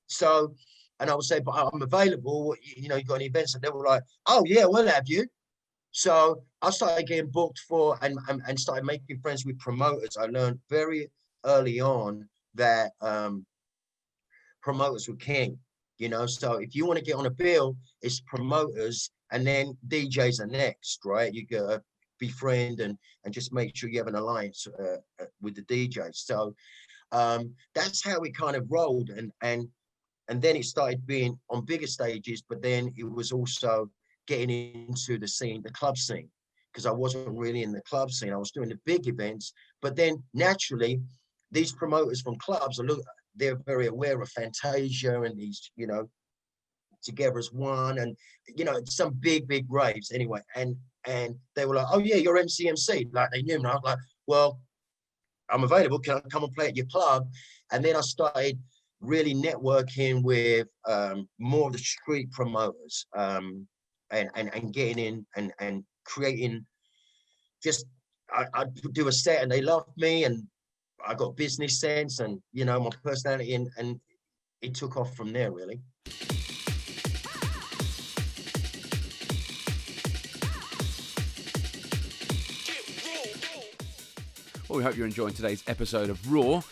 so, and I would say, but I'm available, you know, you got any events? And they were like, oh yeah, we'll have you. So I started getting booked for, and started making friends with promoters. I learned very early on that promoters were king, you know? So if you want to get on a bill, it's promoters, and then DJs are next, right? You gotta befriend and just make sure you have an alliance with the DJs. So that's how we kind of rolled, and then it started being on bigger stages, but then it was also getting into the scene, the club scene, because I wasn't really in the club scene. I was doing the big events, but then naturally, these promoters from clubs they're very aware of Fantasia and these, you know, Together as One, and you know, some big raves anyway, and they were like, oh yeah, you're MC, like they knew me. I was like, well, I'm available, can I come and play at your club? And then I started really networking with more of the street promoters, and getting in and creating, just I'd do a set and they loved me, and I got business sense and, you know, my personality, and it took off from there, really. Well, we hope you're enjoying today's episode of Raw.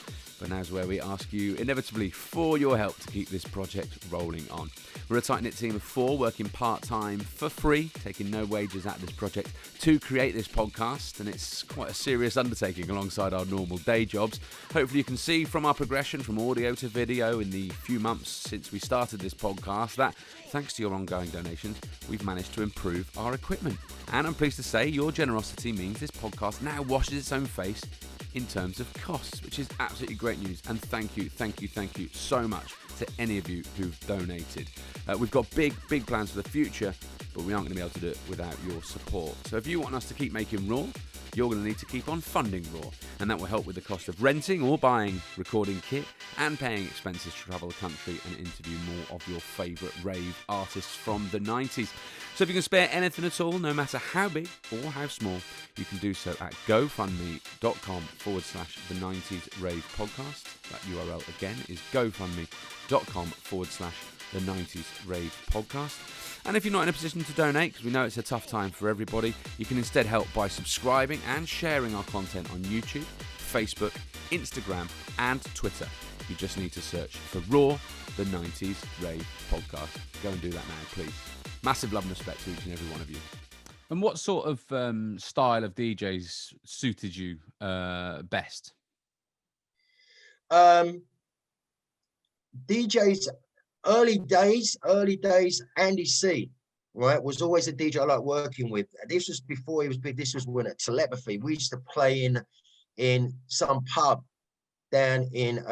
But now's where we ask you, inevitably, for your help to keep this project rolling on. We're a tight-knit team of 4 working part-time for free, taking no wages at this project to create this podcast, and it's quite a serious undertaking alongside our normal day jobs. Hopefully you can see from our progression from audio to video in the few months since we started this podcast that, thanks to your ongoing donations, we've managed to improve our equipment. And I'm pleased to say your generosity means this podcast now washes its own face in terms of costs, which is absolutely great news. And thank you so much to any of you who've donated. We've got big plans for the future, but we aren't going to be able to do it without your support. So if you want us to keep making Raw, you're going to need to keep on funding Raw, and that will help with the cost of renting or buying recording kit and paying expenses to travel the country and interview more of your favourite rave artists from the 90s. So if you can spare anything at all, no matter how big or how small, you can do so at gofundme.com/the 90s Rave Podcast. That URL again is gofundme.com/the 90s Rave Podcast. And if you're not in a position to donate, because we know it's a tough time for everybody, you can instead help by subscribing and sharing our content on YouTube, Facebook, Instagram, and Twitter. You just need to search for Raw, the 90s Rave Podcast. Go and do that now, please. Massive love and respect to each and every one of you. And what sort of style of DJs suited you best? DJs, early days, Andy C, right, was always a DJ I like working with. This was before he was big. This was when at Telepathy. We used to play in some pub down in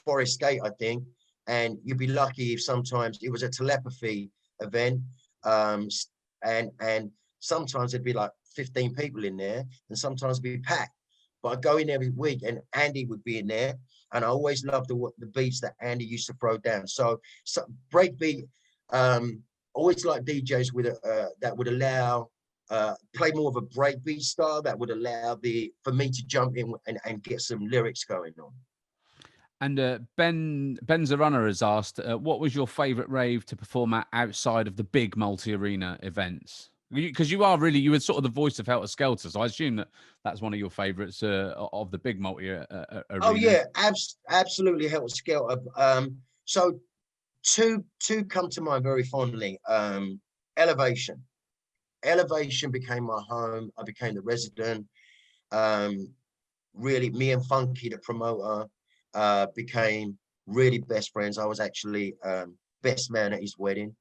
Forest Gate, I think. And you'd be lucky if sometimes it was a Telepathy event. And sometimes there'd be like 15 people in there, and sometimes it'd be packed. But I'd go in every week and Andy would be in there. And I always loved the beats that Andy used to throw down. So breakbeat, always like DJs with that would allow play more of a breakbeat style that would allow for me to jump in and get some lyrics going on. And Ben Zarunner has asked, what was your favourite rave to perform at outside of the big multi-arena events? Because you were sort of the voice of Helter Skelter, so I assume that's one of your favourites of the big multi-arena. Oh yeah, absolutely Helter Skelter. So two come to mind very fondly. Elevation became my home. I became the resident. Really, me and Funky, the promoter, became really best friends. I was actually best man at his wedding.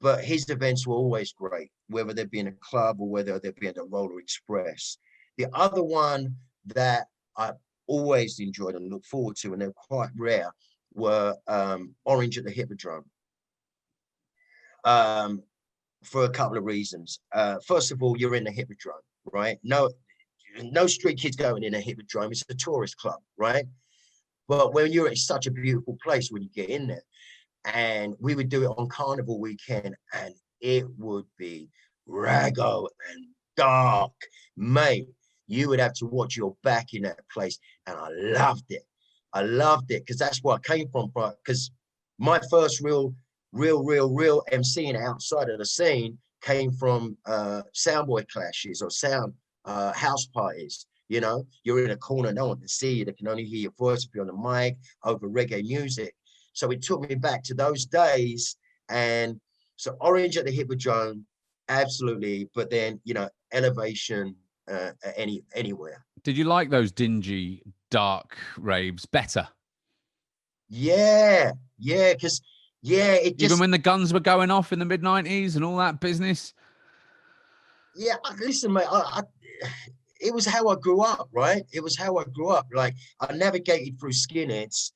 But his events were always great, whether they'd be in a club or whether they'd be at the Roller Express. The other one that I always enjoyed and looked forward to, and they're quite rare, were Orange at the Hippodrome. For a couple of reasons. First of all, you're in the Hippodrome, right? No street kids going in a Hippodrome. It's a tourist club, right? But when you're at such a beautiful place, when you get in there, and we would do it on Carnival weekend, and it would be raggo and dark, mate. You would have to watch your back in that place, and I loved it because that's where I came from. Because my first real emceeing outside of the scene came from soundboy clashes or sound house parties. You know, you're in a corner, no one can see you, they can only hear your voice if you're on the mic over reggae music. So it took me back to those days. And so Orange at the Hippodrome, absolutely. But then, you know, Elevation anywhere. Did you like those dingy, dark raves better? Yeah. Because, it just... Even when the guns were going off in the mid-90s and all that business? Yeah, listen, mate, it was how I grew up, right? It was how I grew up. Like, I navigated through skinheads.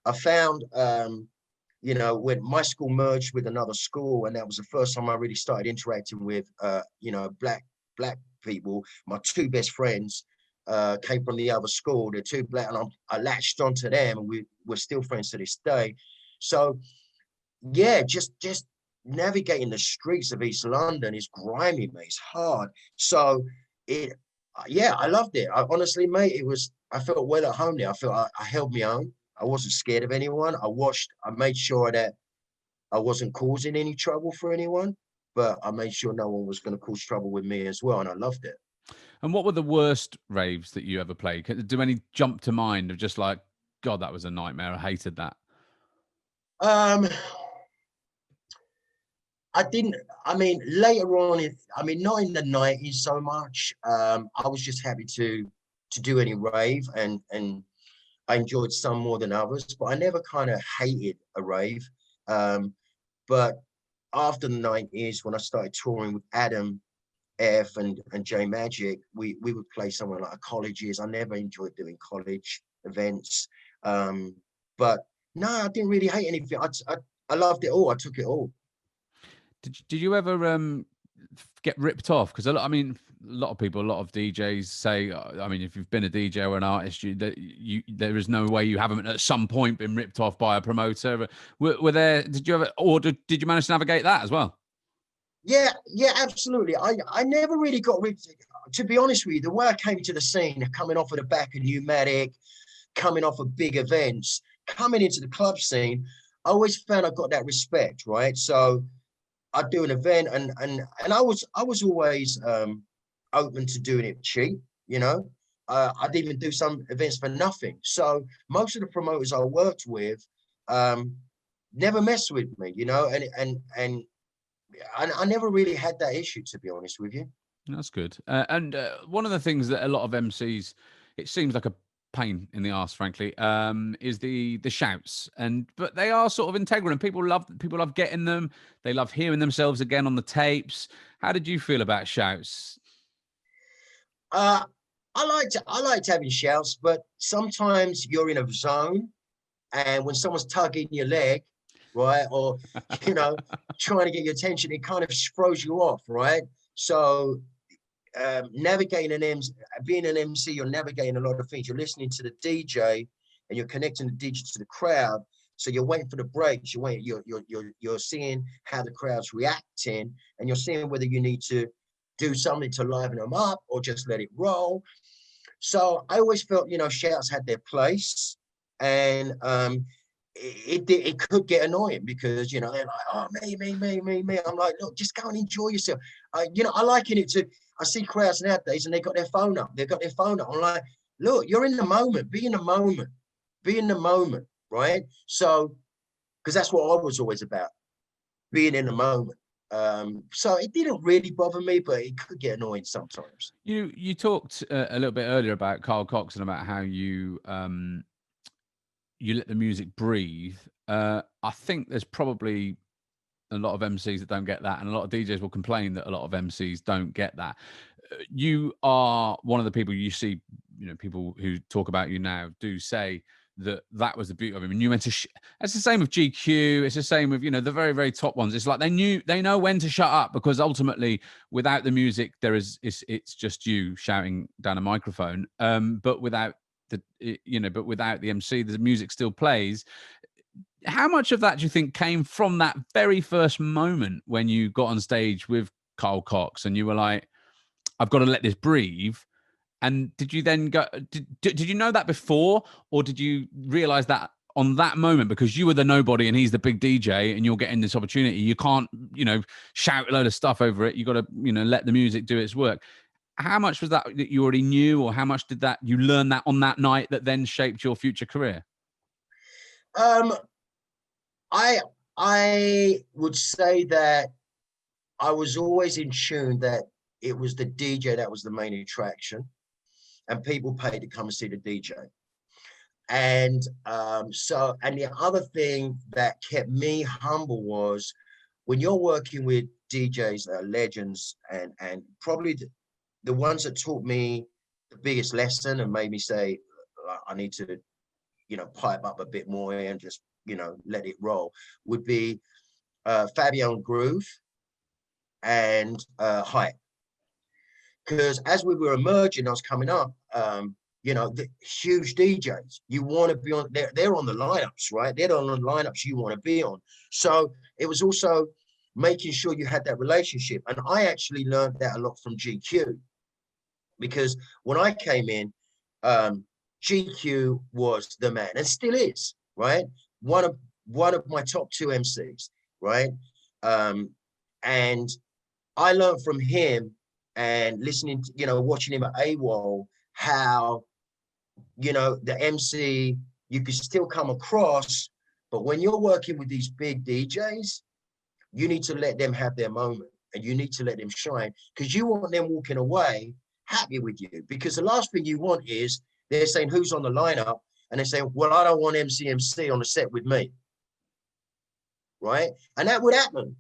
I found, when my school merged with another school, and that was the first time I really started interacting with, black people. My two best friends came from the other school. They're two black, and I latched onto them, and we're still friends to this day. So, yeah, just navigating the streets of East London is grimy, mate. It's hard. So, I loved it. Honestly, mate, I felt well at home there. I felt I held my own. I wasn't scared of anyone. I made sure that I wasn't causing any trouble for anyone, but I made sure no one was going to cause trouble with me as well. And I loved it. And what were the worst raves that you ever played? Do any jump to mind of just like, God, that was a nightmare. I hated that. Um, I didn't. I mean, later on, not in the 90s so much. I was just happy to do any rave, and I enjoyed some more than others, but I never kind of hated a rave. But after the 90s, when I started touring with Adam F and J Magic, we would play somewhere like colleges. I never enjoyed doing college events. But no, I didn't really hate anything. I loved it all. I took it all. Did you ever get ripped off? Because a lot of people, a lot of DJs say, if you've been a DJ or an artist, there is no way you haven't at some point been ripped off by a promoter. Were there? Did you ever, or did you manage to navigate that as well? Yeah, absolutely. I never really got ripped. To be honest with you, the way I came to the scene, coming off of the back of Pneumatic, coming off of big events, coming into the club scene, I always found I got that respect, right? So I'd do an event, and I was always open to doing it cheap, you know. I'd even do some events for nothing. So most of the promoters I worked with never messed with me, you know, and I never really had that issue, to be honest with you. That's good. And one of the things that a lot of MCs, it seems like a pain in the arse, frankly, is the shouts. But they are sort of integral, and people love getting them. They love hearing themselves again on the tapes. How did you feel about shouts? I liked having shouts, but sometimes you're in a zone, and when someone's tugging your leg, right, or trying to get your attention, it kind of throws you off, right? So being an MC, you're navigating a lot of things. You're listening to the DJ, and you're connecting the DJ to the crowd. So you're waiting for the breaks. You're seeing how the crowd's reacting, and you're seeing whether you need to do something to liven them up or just let it roll. So I always felt, shouts had their place, and it could get annoying because, they're like, oh, me. I'm like, look, just go and enjoy yourself. I liken it to, I see crowds nowadays and they got their phone up. I'm like, look, you're in the moment. Be in the moment, right? So, because that's what I was always about, being in the moment. So it didn't really bother me, but it could get annoying sometimes. You talked a little bit earlier about Carl Cox and about how you let the music breathe. I think there's probably a lot of MCs that don't get that, and a lot of DJs will complain that a lot of MCs don't get that. You are one of the people you see, people who talk about you now do say that was the beauty of him. And you went to it's the same with GQ. It's the same with the very, very top ones. It's like they know when to shut up, because ultimately without the music it's just you shouting down a microphone. But without the MC, the music still plays. How much of that do you think came from that very first moment when you got on stage with Carl Cox and you were like, I've got to let this breathe? And did you then go, did you know that before, or did you realize that on that moment, because you were the nobody and he's the big DJ and you're getting this opportunity, you can't, shout a load of stuff over it. You got to, let the music do its work. How much was that you already knew, or how much did that you learn that on that night that then shaped your future career? I would say that I was always in tune that it was the DJ that was the main attraction, and people paid to come and see the DJ. And and the other thing that kept me humble was when you're working with DJs that are legends, and probably the ones that taught me the biggest lesson and made me say, I need to, pipe up a bit more and just, let it roll, would be Fabio Groove and Hype. Because as we were emerging, I was coming up, the huge DJs, you want to be on, they're on the lineups, right? They're on the lineups you want to be on. So it was also making sure you had that relationship. And I actually learned that a lot from GQ, because when I came in, GQ was the man, and still is, right? One of my top two MCs, right? And I learned from him and listening to, watching him at AWOL, how, the MC, you could still come across, but when you're working with these big DJs, you need to let them have their moment and you need to let them shine, because you want them walking away happy with you. Because the last thing you want is they're saying, who's on the lineup? And they're saying, well, I don't want MC on the set with me. Right? And that would happen.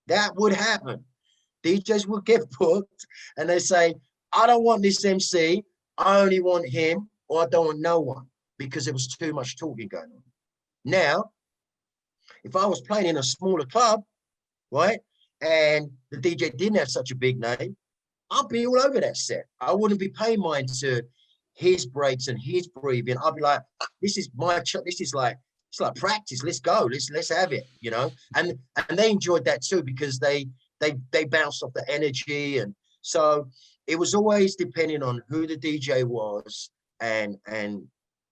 That would happen. DJs would get booked and they say, I don't want this MC. I only want him, or I don't want no one, because there was too much talking going on. Now, if I was playing in a smaller club, right, and the DJ didn't have such a big name, I'd be all over that set. I wouldn't be paying mind to his breaks and his breathing. I'd be like, this is my, this is like, it's like practice. Let's go. Let's have it, And they enjoyed that too, because they bounced off the energy. And so it was always depending on who the DJ was, and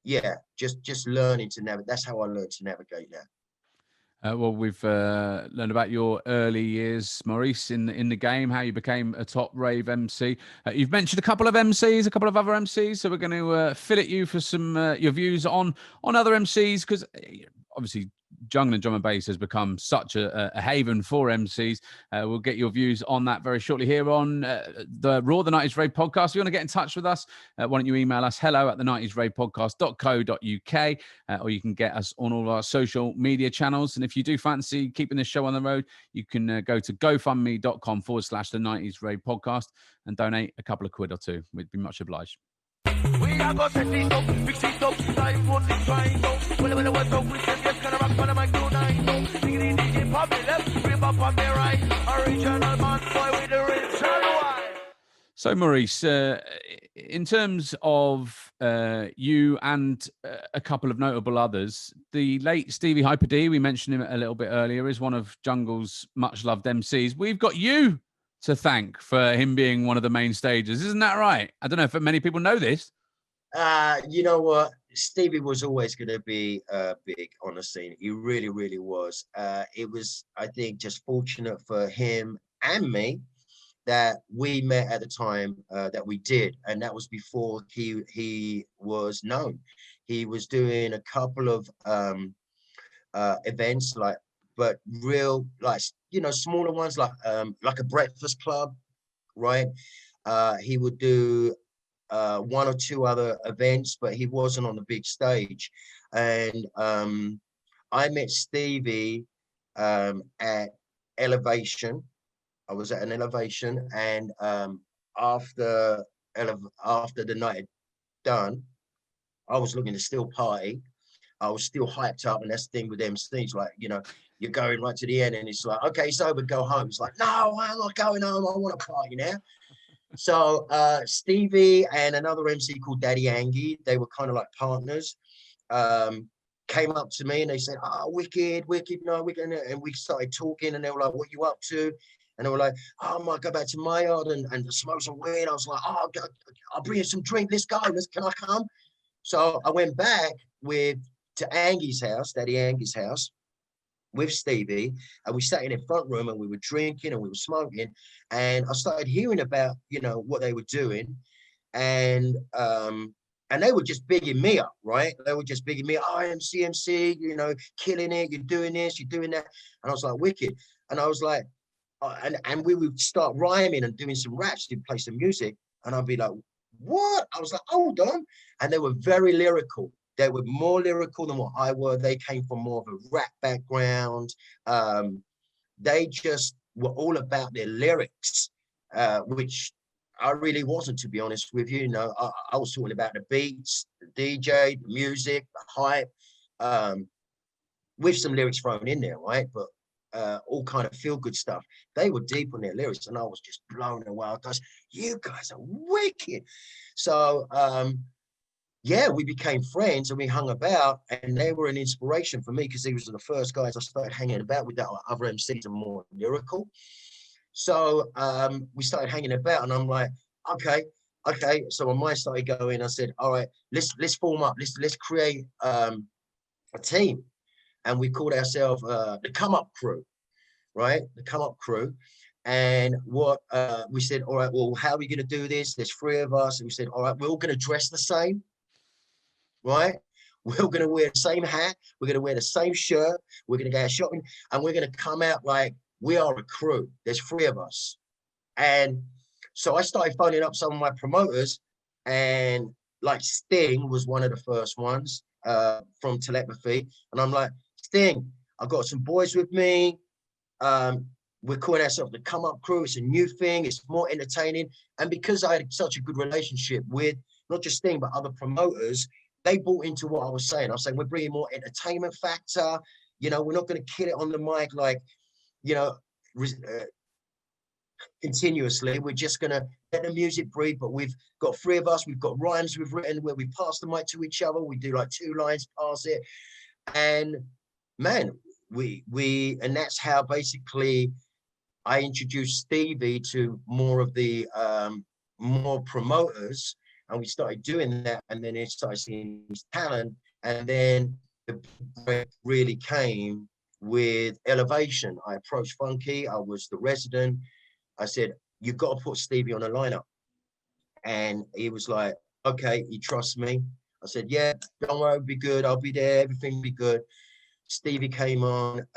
yeah, just learning to navigate. That's how I learned to navigate that. Well, we've learned about your early years, Maurice, in the game, how you became a top rave MC. You've mentioned a couple of MCs, a couple of other MCs, so we're going to fillet you for some your views on other MCs, because obviously jungle and drum and bass has become such a haven for MCs. We'll get your views on that very shortly here on the Raw, the 90s Rave Podcast. If you want to get in touch with us, why don't you email us hello@the90sravepodcast.co.uk, or you can get us on all of our social media channels. And if you do fancy keeping this show on the road, you can go to gofundme.com/the 90s Rave Podcast and donate a couple of quid or two. We'd be much obliged. We are going to set it up, fix it up, time for the trying up. When what's up with them, yes, can I rock on the mic tonight? Singing DJ pop me left, rip up on me right. Original man boy with the rich wine. So, Maurice, in terms of you and a couple of notable others, the late Stevie Hyper-D, we mentioned him a little bit earlier, is one of jungle's much-loved MCs. We've got you to thank for him being one of the main stages. Isn't that right? I don't know if many people know this. You know what? Stevie was always going to be big on the scene. He really, really was. It was, I think, just fortunate for him and me that we met at the time that we did. And that was before he was known. He was doing a couple of events, but real, smaller ones, like a breakfast club, right? He would do one or two other events, but he wasn't on the big stage. And I met Stevie at Elevation. I was at an Elevation, and after the night had done, I was looking to still party. I was still hyped up, and that's the thing with MCs, you're going right to the end, and it's like, okay, it's over, go home. It's like, no, I'm not going home. I want to party now. So Stevie and another MC called Daddy Angie, they were kind of like partners, came up to me and they said, oh, wicked, no, wicked. And we started talking, and they were like, what you up to? And they were like, oh, I might go back to my yard and smoke some weed. I was like, oh, I'll bring you some drink. Let's go. Can I come? So I went back to Angie's house, Daddy Angie's house, with Stevie, and we sat in the front room and we were drinking and we were smoking, and I started hearing about, what they were doing, and they were just bigging me up, right? They were just bigging me up, oh, MC, killing it, you're doing this, you're doing that. And I was like, wicked. And I was like, and we would start rhyming and doing some raps, we'd play some music, and I'd be like, what? I was like, hold on. And they were very lyrical. They were more lyrical than what I were. They came from more of a rap background. They just were all about their lyrics, which I really wasn't, to be honest with you. I was talking about the beats, the DJ, the music, the hype, with some lyrics thrown in there, right? But all kind of feel-good stuff. They were deep on their lyrics, and I was just blown away. Because you guys are wicked. So yeah, we became friends and we hung about, and they were an inspiration for me because they were the first guys I started hanging about with. That other MCs are more lyrical. So we started hanging about, and I'm like, okay. So when mine started going, I said, all right, let's form up. Let's create a team. And we called ourselves the Come Up Crew, right? The Come Up Crew. And what we said, all right, well, how are we going to do this? There's 3 of us. And we said, all right, we're all going to dress the same, right? We're all going to wear the same hat. We're going to wear the same shirt. We're going to go shopping, and we're going to come out like we are a crew. There's 3 of us. And so I started phoning up some of my promoters, and like Sting was one of the first ones from Telepathy. And I'm like, Sting, I've got some boys with me. We're calling ourselves the Come Up Crew. It's a new thing. It's more entertaining. And because I had such a good relationship with not just Sting, but other promoters, they bought into what I was saying. I was saying, we're bringing more entertainment factor. You know, we're not going to kill it on the mic like, you know, continuously. We're just going to let the music breathe. But we've got 3 of us. We've got rhymes we've written where we pass the mic to each other. We do like 2 lines, pass it. And man, and that's how basically I introduced Stevie to more of the more promoters, and we started doing that, and then it started seeing his talent, and then the break really came with Elevation. I approached Funky. I was the resident. I said, you've got to put Stevie on a lineup, and he was like, okay, he trusts me. I said, yeah, don't worry, it'll be good. I'll be there. Everything will be good. Stevie came on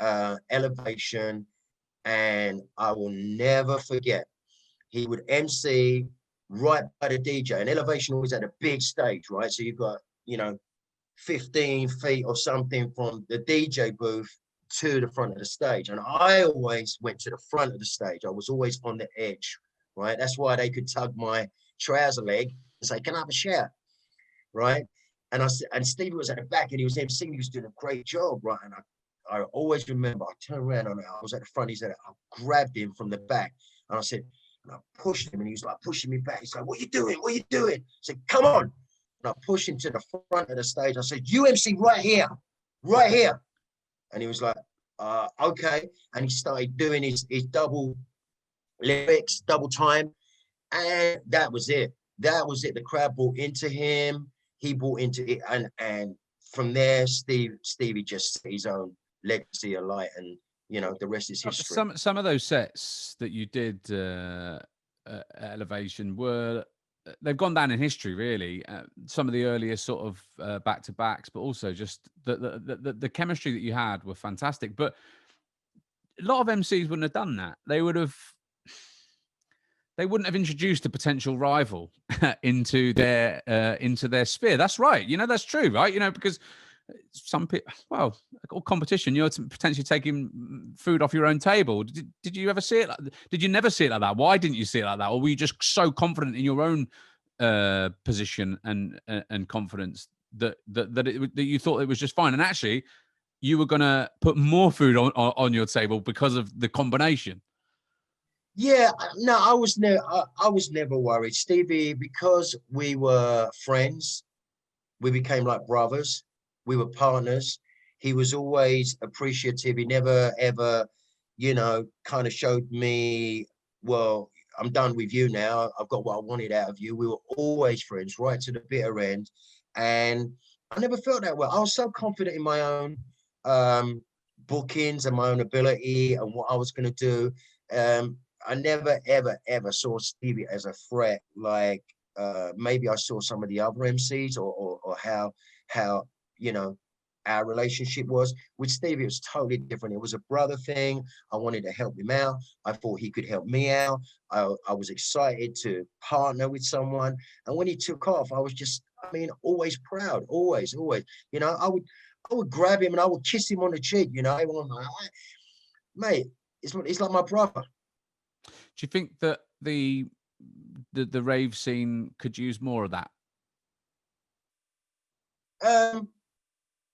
Elevation, and I will never forget. He would MC right by the DJ, and Elevation always had a big stage, right? So you've got, you know, 15 feet or something from the DJ booth to the front of the stage. And I always went to the front of the stage. I was always on the edge, right? That's why they could tug my trouser leg and say, can I have a share, right? And Stevie was at the back, and he was emceeing. He was doing a great job, right? And I always remember, I turned around and I was at the front. He said, I grabbed him from the back, and I said, and I pushed him, and he was like pushing me back. He's like, what are you doing? What are you doing? I said, come on. And I pushed him to the front of the stage. I said, you MC right here, right here. And he was like, okay. And he started doing his double lyrics, double time. And that was it. That was it. The crowd bought into him. He bought into it. And from there, Stevie just set his own legacy alight, and you know, the rest is history. Some of those sets that you did at Elevation they've gone down in history, really. Some of the earliest sort of back-to-backs, but also just the chemistry that you had were fantastic. But a lot of MCs wouldn't have done that. They wouldn't have introduced a potential rival into their sphere. That's right. You know, that's true, right? You know, because some people, well, or competition, you're potentially taking food off your own table. Did you ever see it? Did you never see it like that? Why didn't you see it like that? Or were you just so confident in your own position and confidence that you thought it was just fine? And actually, you were going to put more food on your table because of the combination. Yeah, no, I was never worried, Stevie, because we were friends. We became like brothers. We were partners. He was always appreciative. He never, ever, you know, kind of showed me, well, I'm done with you now. I've got what I wanted out of you. We were always friends right to the bitter end. And I never felt that way. I was so confident in my own bookings and my own ability and what I was going to do. I never, ever, ever saw Stevie as a threat. Like maybe I saw some of the other MCs or how, you know, our relationship was. With Stevie, it was totally different. It was a brother thing. I wanted to help him out. I thought he could help me out. I was excited to partner with someone. And when he took off, I was just, I mean, always proud, always. You know, I would grab him and I would kiss him on the cheek, you know. Mate, it's like my brother. Do you think that the rave scene could use more of that?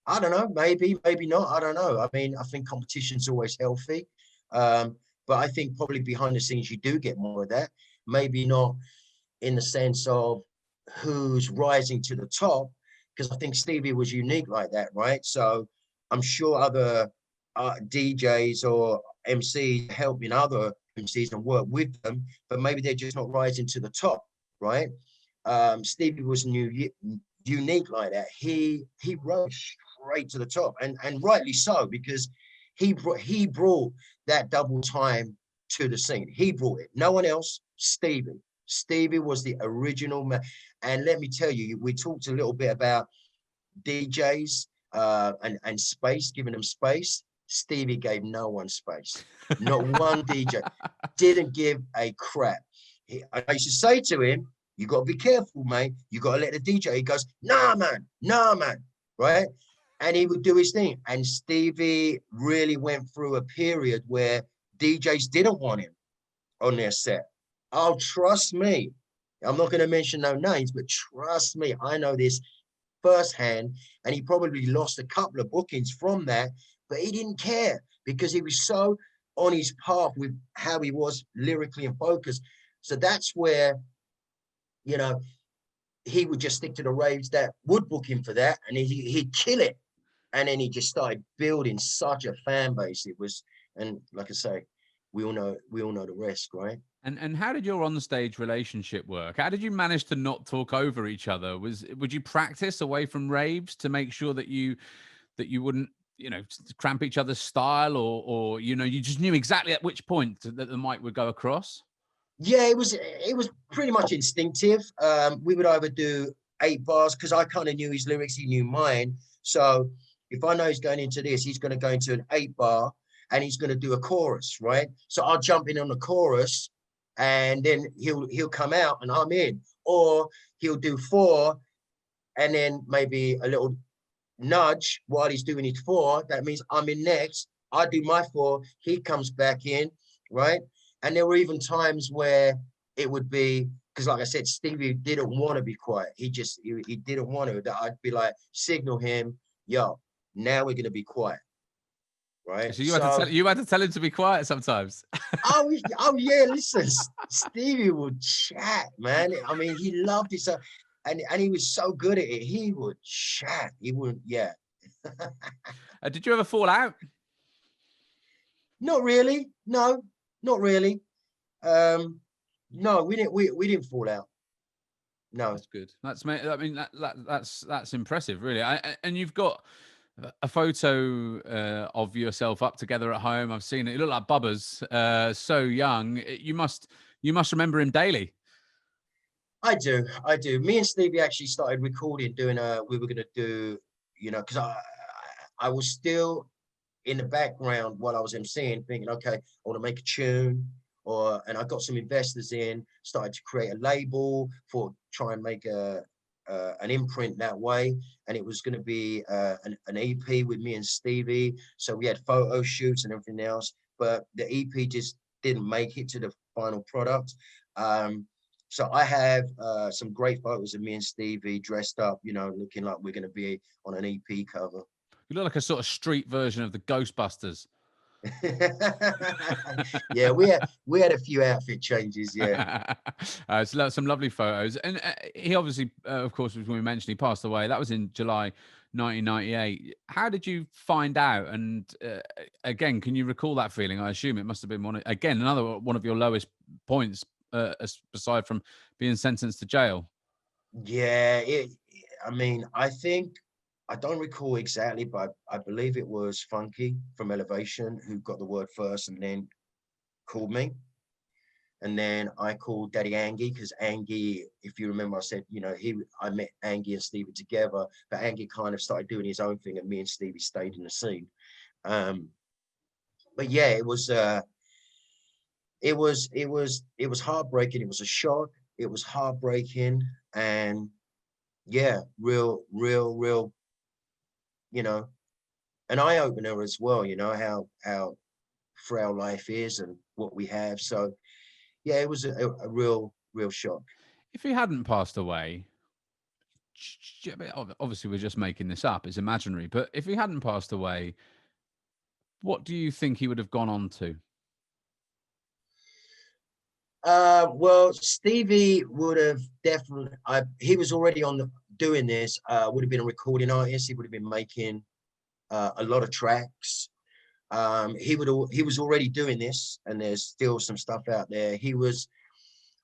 I don't know, maybe not. I don't know. I mean, I think competition's always healthy. But I think probably behind the scenes, you do get more of that. Maybe not in the sense of who's rising to the top, because I think Stevie was unique like that, right? So I'm sure other DJs or MCs helping other MCs and work with them, but maybe they're just not rising to the top, right? Stevie was unique like that. He rose straight to the top, and rightly so, because he brought that double time to the scene. He brought it. No one else. Stevie. Stevie was the original man. And let me tell you, we talked a little bit about DJs and space, giving them space. Stevie gave no one space. Not one DJ. Didn't give a crap. I used to say to him, you got to be careful, mate. You got to let the DJ. He goes, nah, man. Right? And he would do his thing. And Stevie really went through a period where DJs didn't want him on their set. Oh, trust me. I'm not going to mention no names, but trust me, I know this firsthand. And he probably lost a couple of bookings from that, but he didn't care because he was so on his path with how he was lyrically and focused. So that's where, you know, he would just stick to the raves that would book him for that, and he'd kill it. And then he just started building such a fan base. It was, and like I say, we all know the rest, right? And how did your on-stage relationship work? How did you manage to not talk over each other? Would you practice away from raves to make sure that you wouldn't, you know, cramp each other's style, or you know, you just knew exactly at which point that the mic would go across? Yeah, it was pretty much instinctive. We would either do 8 bars because I kind of knew his lyrics, he knew mine. So if I know he's going into this, he's going to go into an 8 bar and he's going to do a chorus, right? So I'll jump in on the chorus, and then he'll come out and I'm in, or he'll do 4 and then maybe a little nudge while he's doing his 4. That means I'm in next. I do my 4, he comes back in, right? And there were even times where it would be, because like I said, Stevie didn't want to be quiet. He didn't want to. That I'd be like, signal him, yo, now we're going to be quiet. Right. So you had to tell him to be quiet sometimes. oh yeah, listen, Stevie would chat, man. I mean, he loved it so, and he was so good at it. He would chat. He would, yeah. Did you ever fall out? Not really. No, not really. No, we didn't fall out. No, that's good. I mean, that's impressive, really. And you've got a photo of yourself up together at home. I've seen it. You look like Bubba's, so young. You must remember him daily. I do. Me and Stevie actually started recording, we were going to do, you know, because I was still in the background while I was emceeing, thinking, okay, I want to make a tune, and I got some investors in, started to create a label try and make an imprint that way, and it was going to be an EP with me and Stevie. So we had photo shoots and everything else, but the EP just didn't make it to the final product. So I have some great photos of me and Stevie dressed up, you know, looking like we're going to be on an EP cover. You look like a sort of street version of the Ghostbusters. Yeah, we had a few outfit changes. Yeah. So some lovely photos, and he obviously, of course, as we mentioned, he passed away. That was in July 1998. How did you find out? And again, can you recall that feeling? I assume it must have been another one of your lowest points, aside from being sentenced to jail. Yeah, I mean, I don't recall exactly, but I believe it was Funky from Elevation who got the word first and then called me. And then I called Daddy Angie, because Angie, if you remember, I said, you know, I met Angie and Stevie together, but Angie kind of started doing his own thing and me and Stevie stayed in the scene. But yeah, it was heartbreaking. It was a shock. It was heartbreaking, and yeah, real, you know, an eye-opener as well, you know, how frail life is and what we have. So yeah, it was a real shock. If he hadn't passed away, obviously we're just making this up, it's imaginary, but if he hadn't passed away, what do you think he would have gone on to? Well, Stevie would have definitely, he was already doing this, would have been a recording artist. He would have been making a lot of tracks. He was already doing this, and there's still some stuff out there.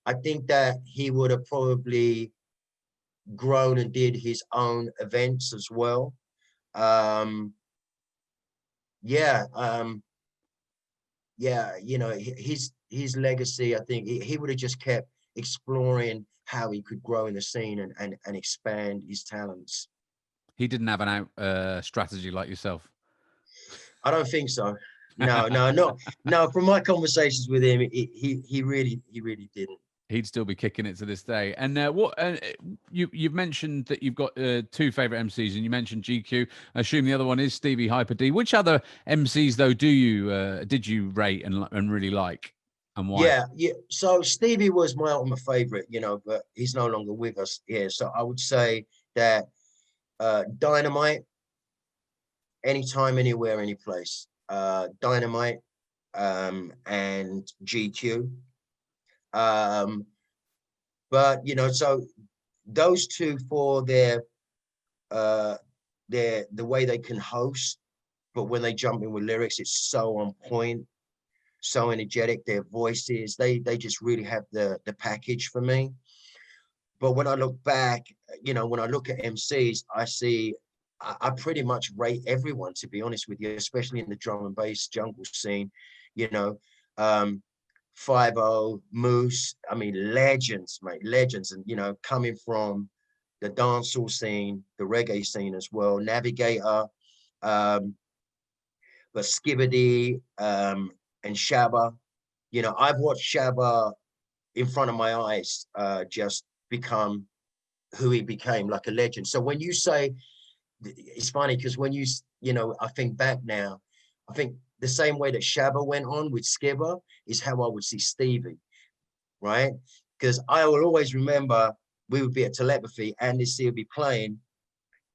I think that he would have probably grown and did his own events as well. yeah, his legacy, I think he would have just kept exploring how he could grow in the scene and expand his talents. He didn't have an out strategy like yourself. I don't think so. No. From my conversations with him, he really didn't. He'd still be kicking it to this day. And you've mentioned that you've got two favorite MCs, and you mentioned GQ. I assume the other one is Stevie Hyper-D. Which other MCs though did you rate and really like, and why? Yeah. So Stevie was my ultimate favorite, but he's no longer with us here. So I would say that Dynamite, anytime, anywhere, any place. Dynamite and GQ. But so those two, for their the way they can host, but when they jump in with lyrics, it's so on point, so energetic. Their voices, they just really have the package for me. But when I look back, when I look at MCs, I see I pretty much rate everyone, to be honest with you, especially in the drum and bass jungle scene. 5-0, Moose, I mean, legends, mate, legends. And, coming from the dancehall scene, the reggae scene as well, Navigator, but Skibbity, and Shabba. I've watched Shabba in front of my eyes just become who he became, like a legend. So when you say, it's funny because when I think back now, I think the same way that Shabba went on with Skibber is how I would see Stevie, right? Because I will always remember we would be at Telepathy and this would be playing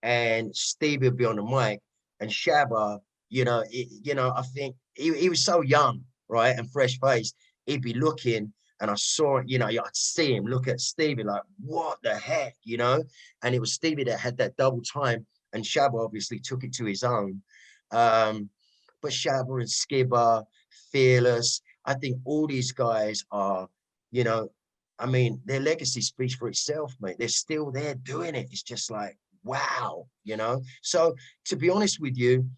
and Stevie would be on the mic and Shabba, I think he was so young, right? And fresh faced, he'd be looking and I saw, I'd see him look at Stevie like, what the heck, And it was Stevie that had that double time and Shabba obviously took it to his own. But Shabba and Skibber, Fearless, I think all these guys are, their legacy speaks for itself, mate. They're still there doing it. It's just like, wow, So to be honest with you,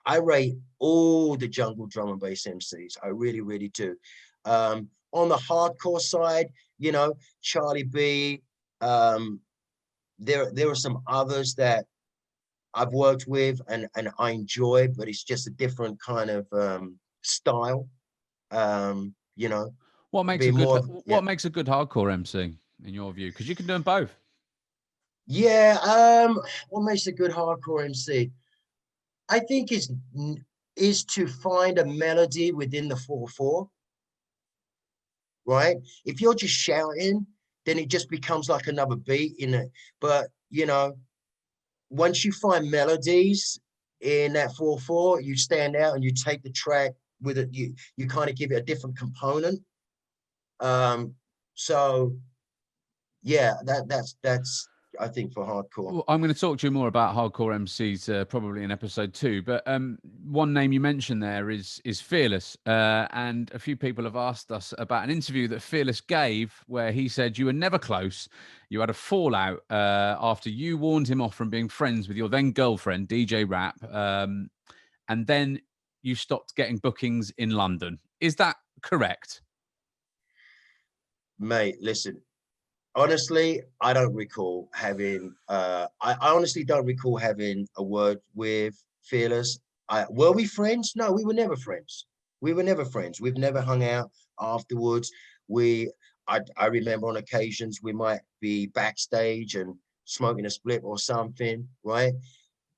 I rate all the jungle drum and bass MCs. I really, really do. On the hardcore side, Charlie B, there are some others that I've worked with and I enjoy, but it's just a different kind of style. What makes a good hardcore MC in your view? Because you can do them both. Yeah. What makes a good hardcore MC? I think is to find a melody within the 4/4. Right? If you're just shouting, then it just becomes like another beat in it. But once you find melodies in that 4/4, you stand out and you take the track with it. You kind of give it a different component. So yeah, that's I think for hardcore. Well, I'm going to talk to you more about hardcore MCs probably in episode 2. But one name you mentioned there is Fearless, and a few people have asked us about an interview that Fearless gave where he said you were never close. You had a fallout after you warned him off from being friends with your then girlfriend DJ Rap, and then you stopped getting bookings in London. Is that correct? Mate, listen. Honestly, I don't recall having. I honestly don't recall having a word with Fearless. Were we friends? No, we were never friends. We were never friends. We've never hung out afterwards. I remember on occasions we might be backstage and smoking a split or something, right?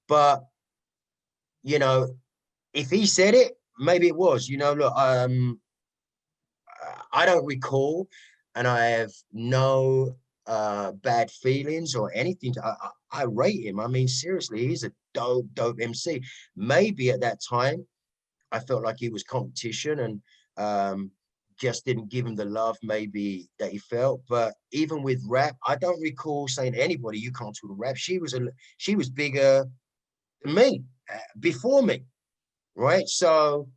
But if he said it, maybe it was. Look, I don't recall. And I have no bad feelings or anything. I rate him. I mean, seriously, he's a dope MC. Maybe at that time, I felt like he was competition and just didn't give him the love maybe that he felt. But even with rap, I don't recall saying to anybody, you can't talk to rap. She was bigger than me, before me, right? So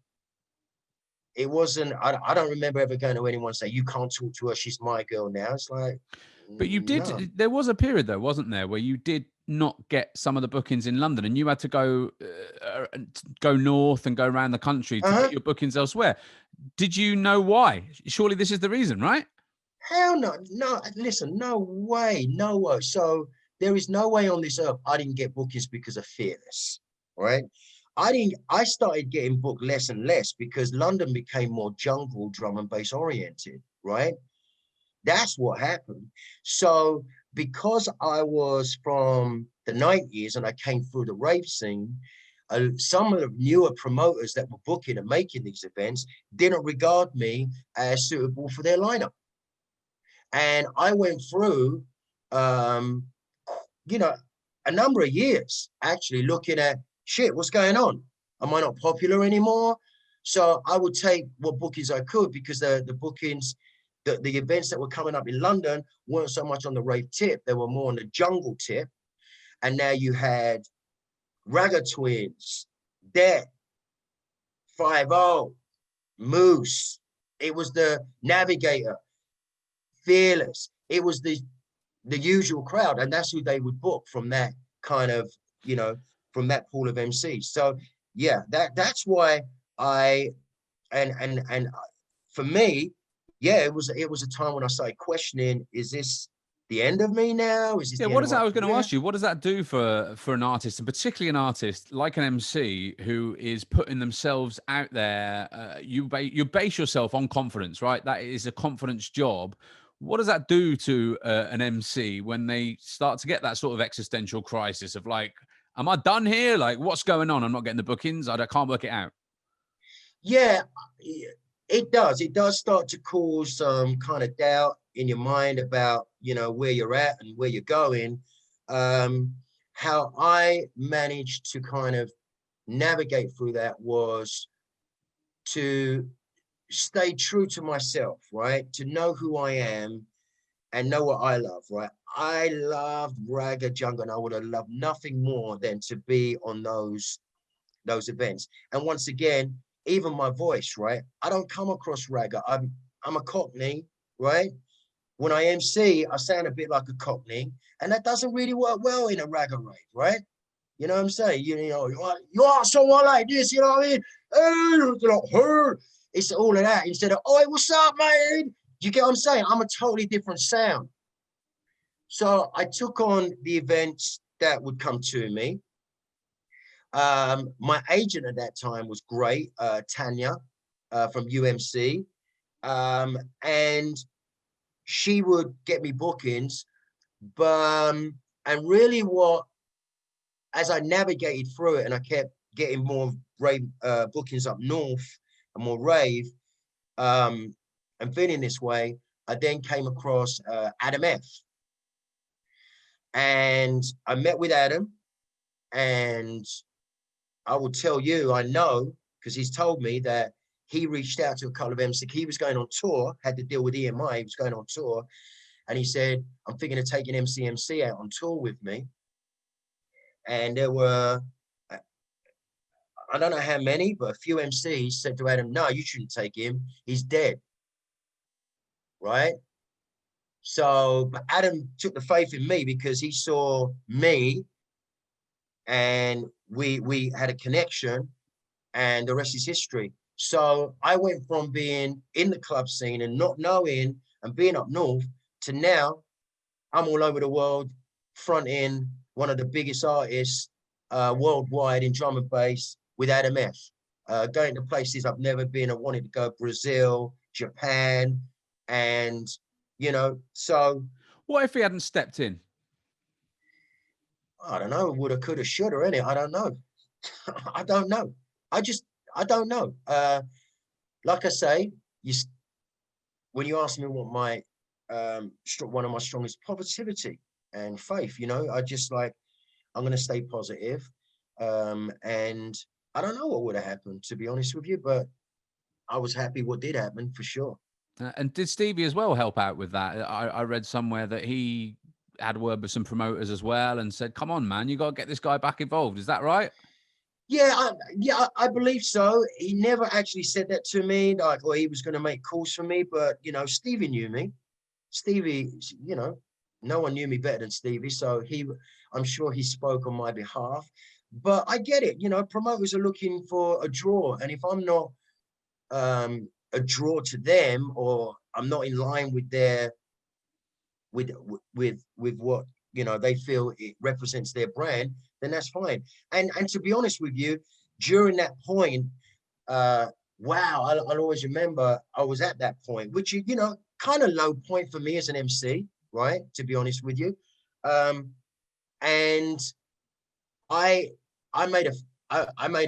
it wasn't, I don't remember ever going to anyone say, you can't talk to her, she's my girl now. It's like, but you did, no. There was a period though, wasn't there, where you did not get some of the bookings in London, and you had to go north and go around the country to get your bookings elsewhere. Did you know why? Surely this is the reason, right? Hell no, no, listen, no way, no way. So there is no way on this earth I didn't get bookings because of Fearless, right? I started getting booked less and less because London became more jungle drum and bass oriented, right? That's what happened. So because I was from the 90s and I came through the rave scene, some of the newer promoters that were booking and making these events didn't regard me as suitable for their lineup. And I went through, you know, a number of years actually looking at, shit, what's going on? Am I not popular anymore? So I would take what bookings I could because the bookings, the events that were coming up in London weren't so much on the rave tip. They were more on the jungle tip. And now you had Ragga Twins, Det, 5-0, Moose. It was the Navigator, Fearless. It was the usual crowd, and that's who they would book from that kind of, you know, from that pool of MCs. So yeah, that's why and for me, yeah, it was a time when I started questioning, is this the end of me now? Is this yeah, what is that? I was going to ask you, what does that do for an artist, and particularly an artist like an MC who is putting themselves out there? You base yourself on confidence, right? That is a confidence job. What does that do to an MC when they start to get that sort of existential crisis of like, am I done here? Like, what's going on? I'm not getting the bookings. I can't work it out. Yeah, it does. It does start to cause some kind of doubt in your mind about, you know, where you're at and where you're going. How I managed to kind of navigate through that was to stay true to myself, right? To know who I am and know what I love, right? I loved Ragga Jungle, and I would have loved nothing more than to be on those events. And once again, even my voice, right? I don't come across Ragga. I'm a Cockney, right? When I MC, I sound a bit like a Cockney, and that doesn't really work well in a Ragga rave, right? You know what I'm saying? You know, you are someone like this, you know what I mean? Hey, it's all of that instead of, oh, what's up, man? You get what I'm saying? I'm a totally different sound. So I took on the events that would come to me. My agent at that time was great, Tanya from UMC. And she would get me bookings. And really as I navigated through it and I kept getting more rave bookings up north and more rave, and feeling this way, I then came across Adam F. And I met with Adam, and I will tell you, I know, because he's told me that he reached out to a couple of MCs. He was going on tour, had to deal with EMI, he was going on tour. And he said, I'm thinking of taking MC out on tour with me. And there were, I don't know how many, but a few MCs said to Adam, no, you shouldn't take him. He's dead. Right? So, but Adam took the faith in me because he saw me and we had a connection, and the rest is history. So I went from being in the club scene and not knowing and being up north to now I'm all over the world fronting one of the biggest artists worldwide in drum and bass with Adam F. Going to places I've never been. I wanted to go Brazil, Japan, and, you know, so. What if he hadn't stepped in? I don't know, woulda, coulda, shoulda, innit? I don't know. I don't know. I don't know. Like I say, when you ask me what my one of my strongest, positivity and faith, you know, I just like, I'm gonna stay positive. And I don't know what would have happened, to be honest with you, but I was happy what did happen for sure. And did Stevie as well help out with that? I read somewhere that he had a word with some promoters as well and said, come on, man, you got to get this guy back involved. Is that right? Yeah, I believe so. He never actually said that to me, like, or he was going to make calls for me, but, you know, Stevie knew me. Stevie, you know, no one knew me better than Stevie. So I'm sure he spoke on my behalf, but I get it. You know, promoters are looking for a draw, and if I'm not a draw to them, or I'm not in line with their with what, you know, they feel it represents their brand, then that's fine. And to be honest with you, during that point, wow, I'll always remember I was at that point, which, you know, kind of low point for me as an MC, right? To be honest with you. And I made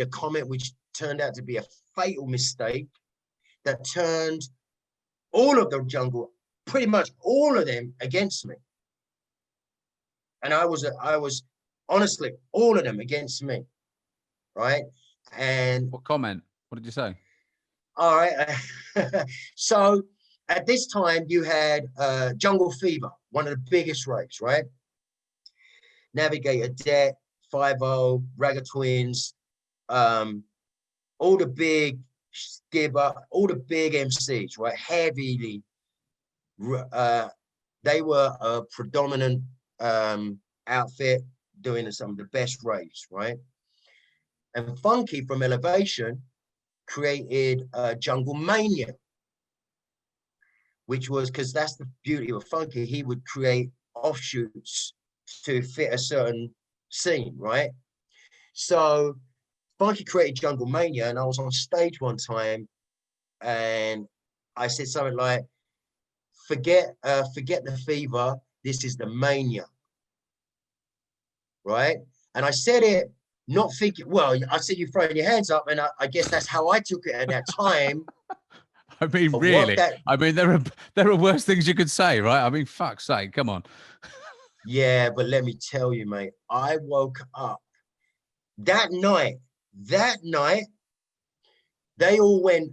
a comment which turned out to be a fatal mistake that turned all of the jungle, pretty much all of them, against me. And I was honestly, all of them against me, right? And what comment? What did you say? All right. So at this time you had Jungle Fever, one of the biggest raves, right? Navigator Det, 5-0, Ragga Twins, all the big Gabber, all the big MCs, right? Heavily, they were a predominant outfit doing some of the best raves, right? And Funky from Elevation created Jungle Mania, which was, because that's the beauty of Funky, he would create offshoots to fit a certain scene, right? So Funky created Jungle Mania, and I was on stage one time and I said something like, forget the fever, this is the mania, right? And I said it not thinking, well, I said you throwing your hands up, and I guess that's how I took it at that time. I mean, really? I mean, there are worse things you could say, right? I mean, fuck's sake, come on. Yeah, but let me tell you, mate, I woke up that night, they all went,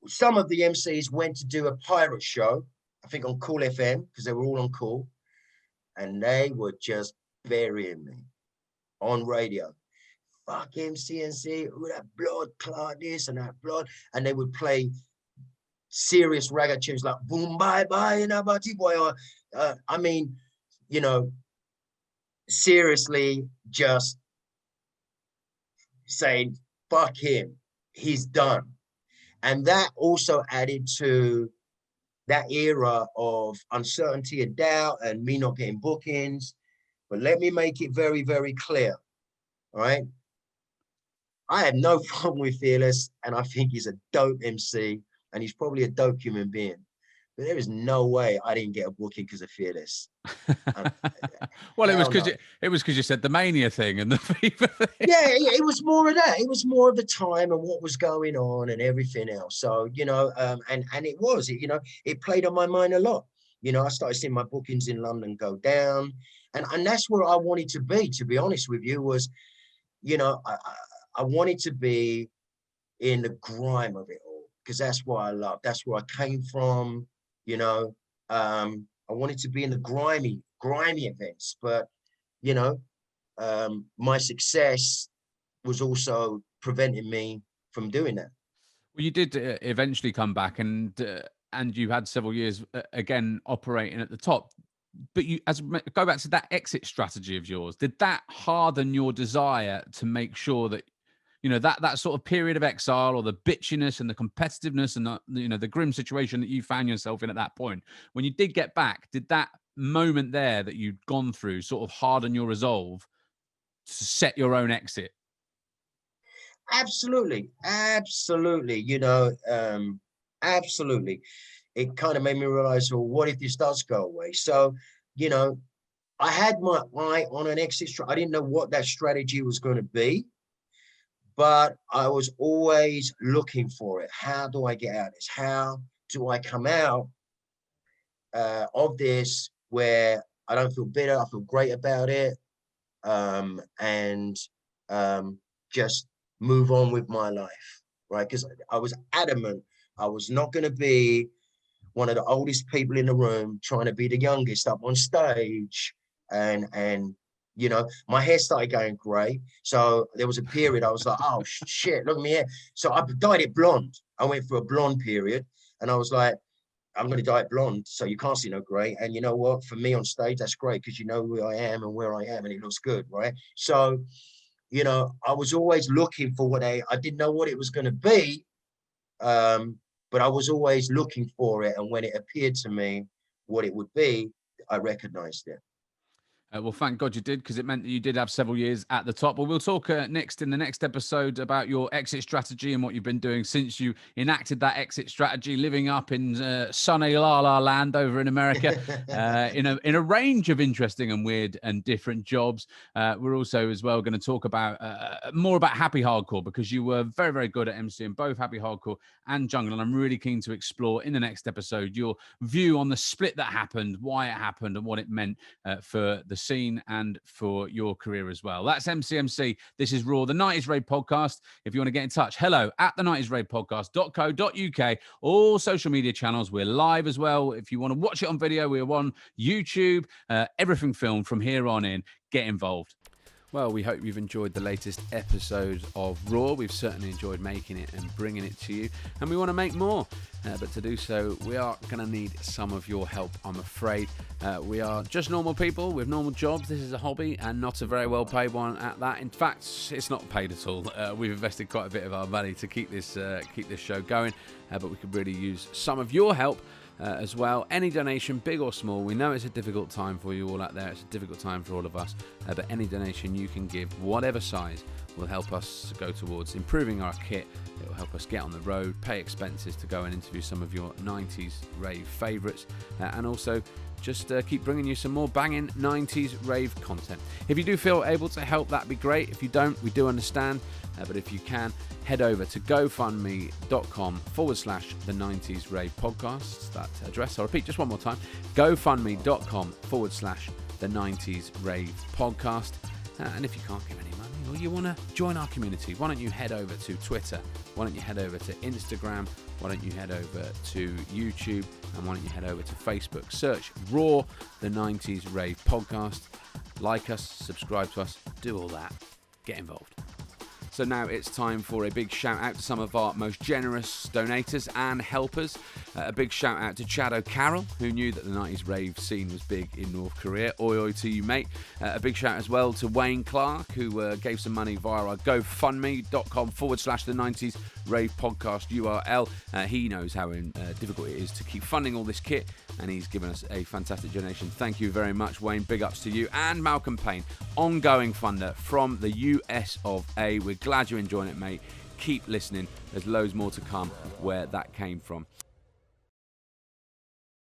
some of the MCs went to do a pirate show, I think on Cool FM, because they were all on Cool, and they were just burying me on radio. Fuck MCNC, that blood clot, this and that blood, and they would play serious ragga tunes like boom bye bye and abati boy, or I mean, you know, seriously, just saying fuck him, he's done. And that also added to that era of uncertainty and doubt and me not getting bookings. But let me make it very, very clear, all right? I have no problem with Fearless, and I think he's a dope MC, and he's probably a dope human being. But there is no way I didn't get a booking because of Fearless. Well, it was because you said the mania thing and the fever thing. Yeah, it was more of that. It was more of the time and what was going on and everything else. So, you know, and it was, you know, it played on my mind a lot. You know, I started seeing my bookings in London go down, and that's where I wanted to be honest with you, was, you know, I wanted to be in the grime of it all, because that's what I love. That's where I came from, you know. I wanted to be in the grimy events, but, you know, my success was also preventing me from doing that. Well, you did eventually come back, and you had several years again operating at the top. But go back to that exit strategy of yours. Did that harden your desire to make sure that, you know, that sort of period of exile, or the bitchiness and the competitiveness and the, you know, the grim situation that you found yourself in at that point, when you did get back, did that moment there that you'd gone through sort of harden your resolve to set your own exit? Absolutely. You know, absolutely. It kind of made me realize, well, what if this does go away? So, you know, I had my eye on an exit. I didn't know what that strategy was going to be, but I was always looking for it. How do I get out of this? How do I come out of this where I don't feel bitter, I feel great about it, and just move on with my life, right? Because I was adamant I was not going to be one of the oldest people in the room trying to be the youngest up on stage. And you know, my hair started going grey. So there was a period I was like, oh shit, look at me here. So I dyed it blonde. I went for a blonde period, and I was like, I'm going to dye it blonde, so you can't see no gray. And you know what? For me on stage, that's great because you know who I am and where I am, and it looks good, right? So, you know, I was always looking for I didn't know what it was going to be, but I was always looking for it. And when it appeared to me what it would be, I recognized it. Well, thank God you did, because it meant that you did have several years at the top. Well, we'll talk next in the next episode about your exit strategy and what you've been doing since you enacted that exit strategy, living up in sunny La La Land over in America, in a range of interesting and weird and different jobs. We're also as well going to talk about more about Happy Hardcore, because you were very, very good at emceeing both Happy Hardcore and Jungle, and I'm really keen to explore in the next episode your view on the split that happened, why it happened, and what it meant for the scene and for your career as well. That's Emcee. This is Raw, the 90s Rave Podcast. If you want to get in touch, hello at the 90s Rave Podcast.co.uk. All social media channels. We're live as well. If you want to watch it on video, we're on YouTube. Everything filmed from here on in. Get involved. Well, we hope you've enjoyed the latest episode of Raw. We've certainly enjoyed making it and bringing it to you, and we want to make more. But to do so, we are going to need some of your help, I'm afraid. We are just normal people with normal jobs. This is a hobby and not a very well paid one at that. In fact, it's not paid at all. We've invested quite a bit of our money to keep this show going, but we could really use some of your help as well. Any donation, big or small. We know it's a difficult time for you all out there. It's a difficult time for all of us, but any donation you can give, whatever size, will help us go towards improving our kit. It will help us get on the road, pay expenses to go and interview some of your 90s rave favourites, and also just keep bringing you some more banging 90s rave content. If you do feel able to help, that'd be great. If you don't, we do understand. But if you can, head over to gofundme.com/the 90s Rave Podcast. That address, I'll repeat just one more time, gofundme.com/the 90s Rave Podcast. And if you can't give any money, or you want to join our community, why don't you head over to Twitter? Why don't you head over to Instagram? Why don't you head over to YouTube? And why don't you head over to Facebook? Search Raw, the 90s Rave Podcast. Like us, subscribe to us, do all that. Get involved. So now it's time for a big shout out to some of our most generous donators and helpers. A big shout out to Chad O'Carroll, who knew that the 90s rave scene was big in North Korea. Oi oi to you, mate. A big shout as well to Wayne Clark, who gave some money via our gofundme.com/the 90s Rave Podcast URL. He knows how difficult it is to keep funding all this kit, and he's given us a fantastic donation. Thank you very much, Wayne. Big ups to you. And Malcolm Payne, ongoing funder from the US of A. We're glad you're enjoying it, mate. Keep listening. There's loads more to come where that came from.